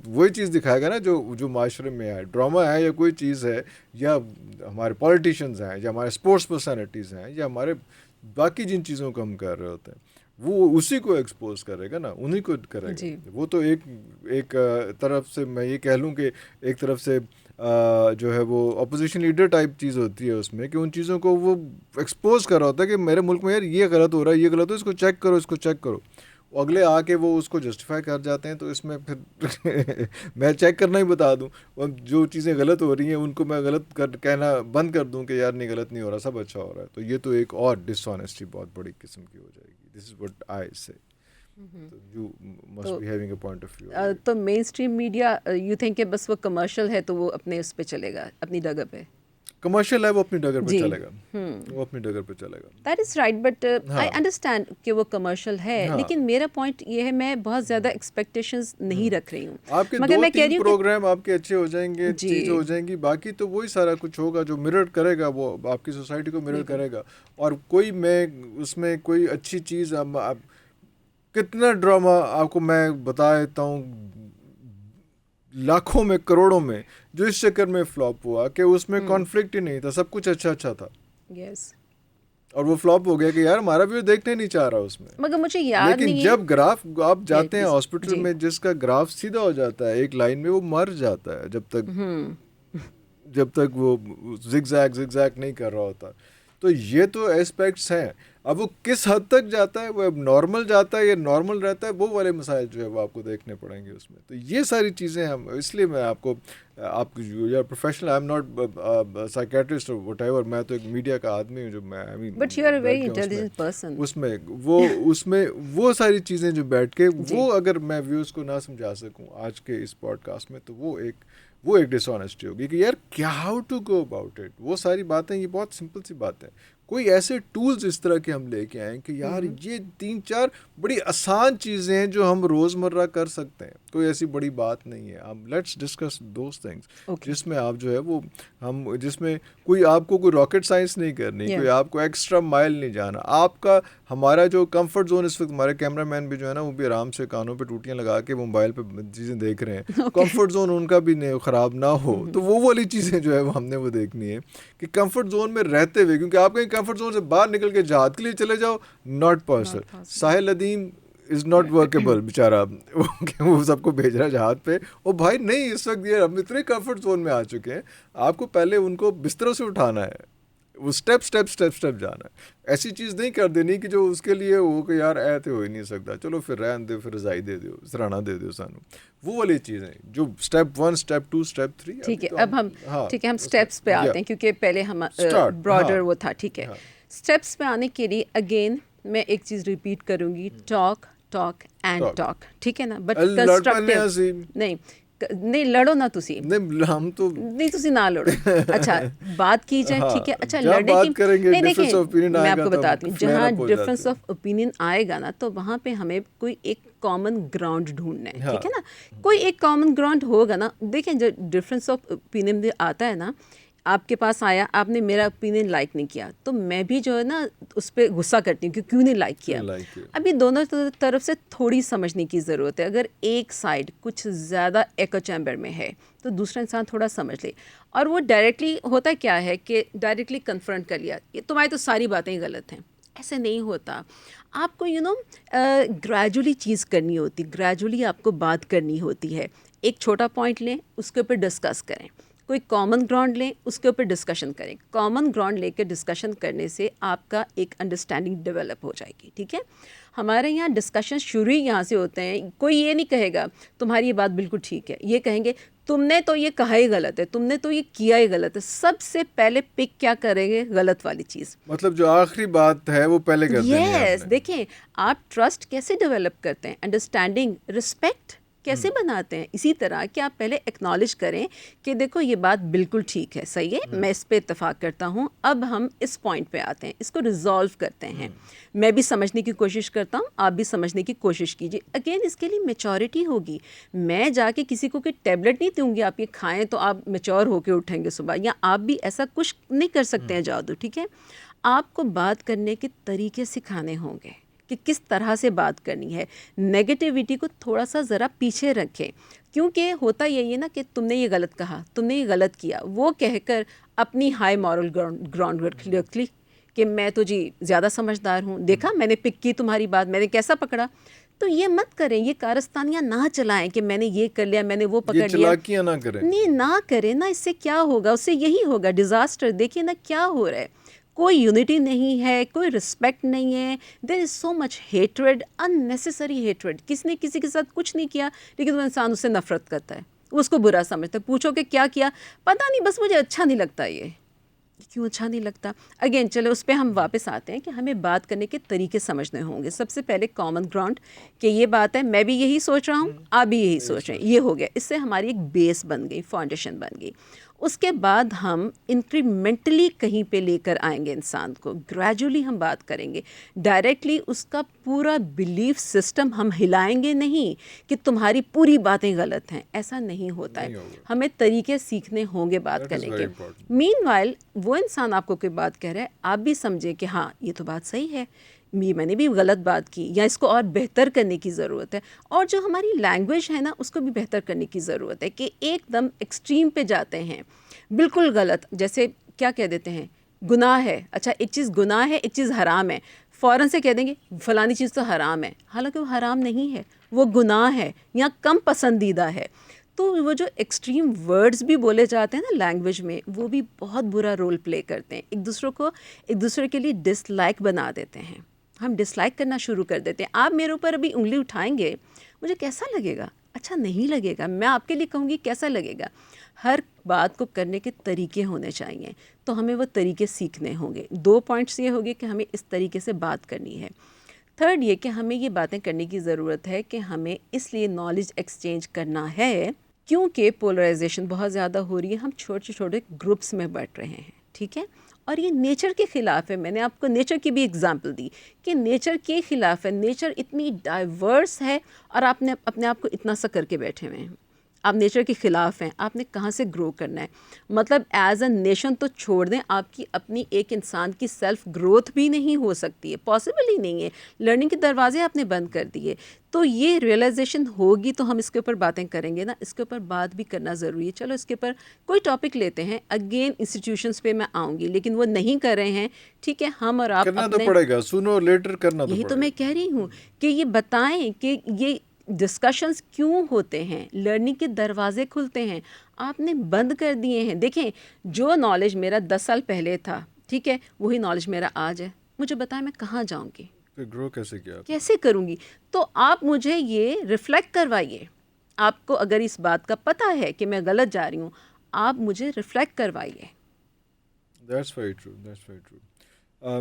وہی چیز دکھائے گا نا جو معاشرے میں ہے. ڈرامہ ہے یا کوئی چیز ہے, یا ہمارے پولیٹیشینز ہیں, یا ہمارے اسپورٹس پرسنالٹیز ہیں, یا ہمارے باقی جن چیزوں کو ہم کر رہے ہوتے ہیں, وہ اسی کو ایکسپوز کرے گا نا, انہی کو کرے گا. وہ تو ایک طرف سے میں یہ کہہ لوں کہ ایک طرف سے جو ہے وہ اپوزیشن لیڈر ٹائپ چیز ہوتی ہے اس میں, کہ ان چیزوں کو وہ ایکسپوز کر رہا ہوتا ہے کہ میرے ملک میں یار یہ غلط ہو رہا ہے, یہ غلط ہو, اس کو چیک کرو, اس کو چیک کرو. اگلے آ کے وہ اس کو جسٹیفائی کر جاتے ہیں. تو اس میں پھر میں چیک کرنا ہی بتا دوں, اور جو چیزیں غلط ہو رہی ہیں ان کو میں غلط کہنا بند کر دوں کہ یار نہیں غلط نہیں ہو رہا, سب اچھا ہو رہا ہے. تو یہ تو ایک اور ڈس آنیسٹی بہت بڑی قسم کی ہو جائے گی. دس از وٹ آئی سے. You must be having a point of view. تو مین اسٹریم میڈیا یو تھنک کہ بس وہ کمرشل ہے تو وہ اپنے اس پہ چلے گا, اپنی ڈگر پہ کمرشل ہے, وہ اپنی ڈگر پہ چلے گا, وہ اپنی ڈگر پہ چلے گا. That is right, but I understand کہ وہ کمرشل ہے, لیکن میرا پوائنٹ یہ ہے, میں بہت زیادہ ایکسپیکٹیشنز نہیں رکھ رہی ہوں. آپ کے دو تین پروگرام آپ کے اچھے ہو جائیں گے, چیزیں ہو جائیں گی, باقی تو وہی سارا کچھ ہوگا جو مرر کرے گا, وہ آپ کی سوسائٹی کو مرر کرے گا. اور کوئی میں اس میں کوئی اچھی چیز, کتنا ڈرامہ آپ کو میں بتا دیتا ہوں, لاکھوں میں کروڑوں میں, جو اس چکر میں فلاپ ہوا کہ اس میں کانفلکٹ ہی نہیں تھا, سب کچھ اچھا تھا. یس, اور وہ فلاپ ہو گیا کہ یار ہمارا بھی دیکھنے نہیں چاہ رہا اس میں. مگر مجھے یاد نہیں ہے, لیکن جب گراف آپ جاتے ہیں ہاسپٹل میں, جس کا گراف سیدھا ہو جاتا ہے ایک لائن میں, وہ مر جاتا ہے جب تک وہ زگ زیگ نہیں کر رہا ہوتا. تو یہ تو اسپیکٹس ہیں. اب وہ کس حد تک جاتا ہے, وہ اب نارمل جاتا ہے یا نارمل رہتا ہے, وہ والے مسائل جو ہے وہ آپ کو دیکھنے پڑیں گے اس میں. تو یہ ساری چیزیں ہم, اس لیے میں آپ you are professional, I am not psychiatrist اور وٹ ایور, میں تو ایک میڈیا کا آدمی ہوں جو میں but you are a very intelligent person. اس میں وہ ساری چیزیں جو بیٹھ کے وہ اگر میں ویوز کو نہ سمجھا سکوں آج کے اس پوڈ کاسٹ میں, تو وہ ایک ڈس آنیسٹی ہوگی کہ یار کیا, how to go about it. وہ ساری باتیں, یہ بہت سمپل سی باتیں, کوئی ایسے ٹولز اس طرح کے ہم لے کے آئیں کہ یار یہ 3-4 بڑی آسان چیزیں ہیں جو ہم روزمرہ کر سکتے ہیں, کوئی ایسی بڑی بات نہیں ہے. ہم لیٹس ڈسکس دوز تھنگس جس میں آپ جو ہے وہ جس میں کوئی آپ کو کوئی راکٹ سائنس نہیں کرنی, کوئی آپ کو ایکسٹرا مائل نہیں جانا. آپ کا ہمارا جو کمفرٹ زون اس وقت, ہمارے کیمرہ مین بھی جو ہے نا, وہ بھی آرام سے کانوں پہ ٹوٹیاں لگا کے موبائل پہ چیزیں دیکھ رہے ہیں. کمفرٹ زون ان کا بھی خراب نہ ہو, تو وہ والی چیزیں جو ہے وہ ہم نے وہ دیکھنی ہے کہ کمفرٹ زون میں رہتے ہوئے, کیونکہ آپ کہیں کمفرٹ زون سے باہر نکل کے جہاد کے لیے چلے جاؤ, not possible. Sahil Nadeem is not workable بیچارہ, وہ سب کو بھیج رہا ہے جہاد پہ. اور بھائی نہیں, اس وقت یہ ہم اتنے کمفرٹ زون میں آ چکے ہیں, آپ کو پہلے ان کو بستروں سے اٹھانا ہے, وہ اسٹیپ جانا ہے. ایسی چیز نہیں کر دینی کہ جو اس کے لیے ہو کہ یار ایسے ہو ہی نہیں سکتا, چلو پھر رہن دے, پھر رضائی دے دو, سراہنا دے دو سانو. وہ والی چیزیں جو اسٹیپ 1, اسٹیپ 2, اسٹیپ 3. ٹھیک ہے, اب ہم اسٹیپس پہ آتے ہیں, کیونکہ پہلے ہم براڈر وہ تھا. ٹھیک ہے, اسٹیپس پہ آنے کے لیے اگین میں ایک چیز ریپیٹ کروں گی, ٹاک اینڈ ٹاک. ٹھیک ہے نا, بٹ کنسٹرکٹیو نہیں لڑو نا تسی, ہم تو نہیں تسی نہ لڑو. اچھا بات کی جائے, ٹھیک ہے, اچھا لڑنے کی نہیں, دیکھیں میں آپ کو بتاتی ہوں, جہاں ڈفرینس آف اوپینین آئے گا نا, تو وہاں پہ ہمیں کوئی ایک کامن گراؤنڈ ڈھونڈنا ہے. ٹھیک ہے نا, کوئی ایک کامن گراؤنڈ ہوگا نا. دیکھیں جو ڈفرینس آف اوپینین آتا ہے نا, آپ کے پاس آیا, آپ نے میرا اوپینین لائک نہیں کیا, تو میں بھی جو ہے نا اس پہ غصہ کرتی ہوں کہ کیوں نہیں لائک کیا. ابھی دونوں طرف سے تھوڑی سمجھنے کی ضرورت ہے. اگر ایک سائڈ کچھ زیادہ ایکو چیمبر میں ہے تو دوسرا انسان تھوڑا سمجھ لے. اور وہ ڈائریکٹلی ہوتا کیا ہے کہ ڈائریکٹلی کنفرنٹ کر لیا, یہ تمہاری تو ساری باتیں غلط ہیں, ایسے نہیں ہوتا. آپ کو گریجولی چیز کرنی ہوتی, گریجولی آپ کو بات کرنی ہوتی ہے. ایک چھوٹا پوائنٹ لیں, اس کے اوپر ڈسکس کریں. کوئی کامن گراؤنڈ لیں, اس کے اوپر ڈسکشن کریں. کامن گراؤنڈ لے کے ڈسکشن کرنے سے آپ کا ایک انڈرسٹینڈنگ ڈیولپ ہو جائے گی. ٹھیک ہے, ہمارے یہاں ڈسکشن شروع ہی یہاں سے ہوتے ہیں. کوئی یہ نہیں کہے گا تمہاری یہ بات بالکل ٹھیک ہے, یہ کہیں گے تم نے تو یہ کہا ہی غلط ہے, تم نے تو یہ کیا ہی غلط ہے. سب سے پہلے پک کیا کریں گے؟ غلط والی چیز. مطلب جو آخری بات ہے وہ پہلے کر دینی ہے آپ یس, نے. دیکھیں آپ ٹرسٹ کیسے ڈیولپ کرتے ہیں, انڈرسٹینڈنگ, رسپیکٹ کیسے بناتے ہیں. اسی طرح کہ آپ پہلے ایکنالج کریں کہ دیکھو یہ بات بالکل ٹھیک ہے, صحیح ہے, میں اس پہ اتفاق کرتا ہوں. اب ہم اس پوائنٹ پہ آتے ہیں, اس کو ریزالو کرتے ہیں. میں بھی سمجھنے کی کوشش کرتا ہوں, آپ بھی سمجھنے کی کوشش کیجیے. اگین اس کے لیے میچورٹی ہوگی. میں جا کے کسی کو کوئی ٹیبلٹ نہیں دوں گی آپ یہ کھائیں تو آپ میچور ہو کے اٹھیں گے صبح, یا آپ بھی ایسا کچھ نہیں کر سکتے ہیں جادو. ٹھیک ہے, آپ کو بات کرنے کے طریقے سکھانے ہوں گے کہ کس طرح سے بات کرنی ہے. نیگیٹیوٹی کو تھوڑا سا ذرا پیچھے رکھیں, کیونکہ ہوتا یہی ہے نا کہ تم نے یہ غلط کہا, تم نے یہ غلط کیا, وہ کہہ کر اپنی ہائی مورل گراؤنڈ رکھ لی کہ میں تو جی زیادہ سمجھدار ہوں, دیکھا میں نے پک کی تمہاری بات, میں نے کیسا پکڑا. تو یہ مت کریں, یہ کارستانیاں نہ چلائیں کہ میں نے یہ کر لیا, میں نے وہ یہ پکڑ لیا. چلاکیاں نہ کریں. نہیں, نہ کریں نا, اس سے کیا ہوگا, اس سے یہی ہوگا ڈیزاسٹر. دیکھیے نا کیا ہو رہا ہے, کوئی یونٹی نہیں ہے, کوئی رسپیکٹ نہیں ہے. There is so much hatred, ان-نیسیسری hatred. کسی نے کسی کے ساتھ کچھ نہیں کیا لیکن وہ انسان اس سے نفرت کرتا ہے, وہ اس کو برا سمجھتا ہے. پوچھو کہ کیا کیا, پتہ نہیں, بس مجھے اچھا نہیں لگتا. یہ کیوں اچھا نہیں لگتا؟ اگین چلو اس پہ ہم واپس آتے ہیں کہ ہمیں بات کرنے کے طریقے سمجھنے ہوں گے. سب سے پہلے کامن گراؤنڈ کہ یہ بات ہے, میں بھی یہی سوچ رہا ہوں, آپ بھی یہی سوچ رہے ہیں, یہ ہو گیا. اس سے ہماری ایک بیس بن گئی, فاؤنڈیشن بن گئی. اس کے بعد ہم انکریمنٹلی کہیں پہ لے کر آئیں گے انسان کو, گریجولی ہم بات کریں گے. ڈائریکٹلی اس کا پورا بلیف سسٹم ہم ہلائیں گے نہیں کہ تمہاری پوری باتیں غلط ہیں, ایسا نہیں ہوتا ہے. ہمیں طریقے سیکھنے ہوں گے بات کرنے کے. مین وائل وہ انسان آپ کو کوئی بات کہہ رہا ہے, آپ بھی سمجھیں کہ ہاں یہ تو بات صحیح ہے, میں نے بھی غلط بات کی, یا اس کو اور بہتر کرنے کی ضرورت ہے. اور جو ہماری لینگویج ہے نا, اس کو بھی بہتر کرنے کی ضرورت ہے. کہ ایک دم ایکسٹریم پہ جاتے ہیں, بالکل غلط, جیسے کیا کہہ دیتے ہیں, گناہ ہے, اچھا ایک چیز گناہ ہے, ایک چیز حرام ہے, فوراً سے کہہ دیں گے فلانی چیز تو حرام ہے, حالانکہ وہ حرام نہیں ہے, وہ گناہ ہے یا کم پسندیدہ ہے. تو وہ جو ایکسٹریم ورڈز بھی بولے جاتے ہیں نا لینگویج میں, وہ بھی بہت برا رول پلے کرتے ہیں. ایک دوسرے کے لیے ڈس لائک بنا دیتے ہیں. ہم ڈس لائک کرنا شروع کر دیتے ہیں. آپ میرے اوپر ابھی انگلی اٹھائیں گے, مجھے کیسا لگے گا؟ اچھا نہیں لگے گا. میں آپ کے لیے کہوں گی کیسا لگے گا. ہر بات کو کرنے کے طریقے ہونے چاہیے, تو ہمیں وہ طریقے سیکھنے ہوں گے. 2 پوائنٹس یہ ہوگے کہ ہمیں اس طریقے سے بات کرنی ہے. تھرڈ یہ کہ ہمیں یہ باتیں کرنے کی ضرورت ہے کہ ہمیں اس لیے نالج ایکسچینج کرنا ہے کیونکہ پولرائزیشن بہت زیادہ ہو رہی ہے. ہم چھوٹے چھوٹے گروپس میں بٹ رہے ہیں. ٹھیک ہے, اور یہ نیچر کے خلاف ہے. میں نے آپ کو نیچر کی بھی اگزامپل دی کہ نیچر کے خلاف ہے. نیچر اتنی ڈائیورس ہے اور آپ نے اپنے آپ کو اتنا سا کر کے بیٹھے ہوئے ہیں. آپ نیچر کے خلاف ہیں. آپ نے کہاں سے گرو کرنا ہے؟ مطلب ایز اے نیشن تو چھوڑ دیں, آپ کی اپنی ایک انسان کی سیلف گروتھ بھی نہیں ہو سکتی ہے, پاسبل ہی نہیں ہے. لرننگ کے دروازے آپ نے بند کر دیے. تو یہ ریئلائزیشن ہوگی تو ہم اس کے اوپر باتیں کریں گے نا. اس کے اوپر بات بھی کرنا ضروری ہے. چلو اس کے اوپر کوئی ٹاپک لیتے ہیں, اگین انسٹیٹیوشنس پہ میں آؤں گی, لیکن وہ نہیں کر رہے ہیں. ٹھیک ہے, ہم اور آپ کرنا تو پڑے گا, سونر لیٹر کرنا تو یہی پڑے تو گا. میں کہہ رہی ہوں کہ یہ بتائیں کہ یہ ڈسکشنز کیوں ہوتے ہیں, لرننگ کے دروازے کھلتے ہیں, آپ نے بند کر دیے ہیں. دیکھیں جو نالج میرا 10 سال پہلے تھا, ٹھیک ہے, وہی نالج میرا آج ہے. مجھے بتائیں میں کہاں جاؤں گی, گرو کیسے کیا, کیسے کروں گی؟ تو آپ مجھے یہ ریفلیکٹ کروائیے. آپ کو اگر اس بات کا پتہ ہے کہ میں غلط جا رہی ہوں, آپ مجھے ریفلیکٹ کروائیے. That's very true, that's very true.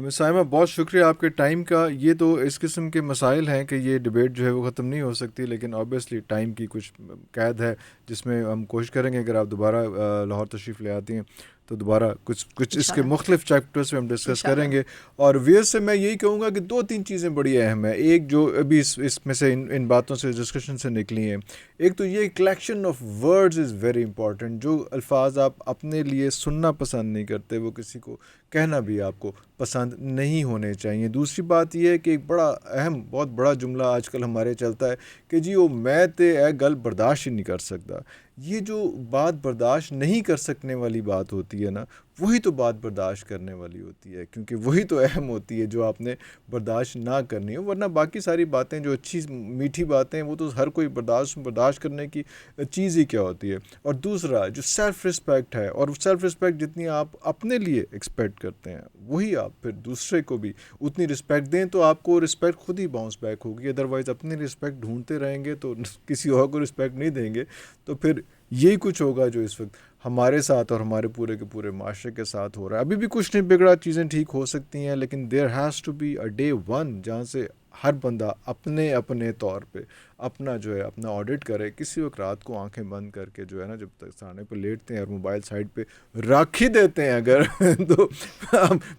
Miss Saima بہت شکریہ آپ کے ٹائم کا. یہ تو اس قسم کے مسائل ہیں کہ یہ ڈبیٹ جو ہے وہ ختم نہیں ہو سکتی, لیکن آبویسلی ٹائم کی کچھ قید ہے جس میں ہم کوشش کریں گے اگر آپ دوبارہ لاہور تشریف لے آتی ہیں تو دوبارہ کچھ اس کے مختلف چیپٹرس پہ ہم ڈسکس کریں گے. اور ویئرز سے میں یہی کہوں گا کہ 2-3 چیزیں بڑی اہم ہیں. ایک جو ابھی اس میں سے ان باتوں سے ڈسکشن سے نکلی ہیں, ایک تو یہ collection of words is very important. جو الفاظ آپ اپنے لیے سننا پسند نہیں کرتے وہ کسی کو کہنا بھی آپ کو پسند نہیں ہونے چاہیے. دوسری بات یہ ہے کہ ایک بڑا اہم بہت بڑا جملہ آج کل ہمارے چلتا ہے کہ جی وہ میں تے اے گل برداشت ہی نہیں کر سکتا. یہ جو بات برداشت نہیں کر سکنے والی بات ہوتی ہوتی ہے نا وہی تو بات برداشت کرنے والی ہوتی ہے, کیونکہ وہی تو اہم ہوتی ہے جو آپ نے برداشت نہ کرنی ہو. ورنہ باقی ساری باتیں جو اچھی میٹھی باتیں وہ تو ہر کوئی برداشت کرنے کی چیز ہی کیا ہوتی ہے. اور دوسرا جو سیلف رسپیکٹ ہے, اور سیلف رسپیکٹ جتنی آپ اپنے لیے ایکسپیکٹ کرتے ہیں وہی آپ پھر دوسرے کو بھی اتنی رسپیکٹ دیں تو آپ کو رسپیکٹ خود ہی باؤنس بیک ہوگی. ادروائز اپنی رسپیکٹ ڈھونڈتے رہیں گے تو کسی اور کو رسپیکٹ نہیں دیں گے, تو پھر یہی کچھ ہوگا جو اس وقت ہمارے ساتھ اور ہمارے پورے کے پورے معاشرے کے ساتھ ہو رہا ہے. ابھی بھی کچھ نہیں بگڑا, چیزیں ٹھیک ہو سکتی ہیں, لیکن there has to be a day one جہاں سے ہر بندہ اپنے اپنے طور پہ اپنا جو ہے اپنا آڈٹ کرے. کسی وقت رات کو آنکھیں بند کر کے جو ہے نا جب تک سرانے پہ لیٹتے ہیں اور موبائل سائڈ پہ رکھ ہی دیتے ہیں اگر تو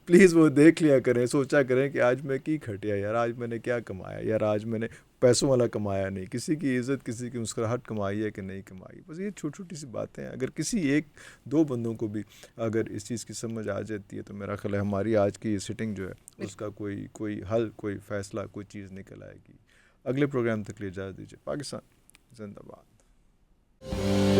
پلیز وہ دیکھ لیا کریں, سوچا کریں کہ آج میں کی کھٹیا یار, آج میں نے کیا کمایا یار, آج میں نے پیسوں والا کمایا نہیں, کسی کی عزت کسی کی مسکراہٹ کمائی ہے کہ نہیں کمائی. بس یہ چھوٹی چھوٹی سی باتیں ہیں, اگر کسی ایک دو بندوں کو بھی اگر اس چیز کی سمجھ آ جاتی ہے تو میرا خیال ہے ہماری آج کی یہ سٹنگ جو ہے اس کا کوئی حل, کوئی فیصلہ, کوئی چیز نکل آئے گی. اگلے پروگرام تک لیے اجازت دیجیے. پاکستان زندہ باد.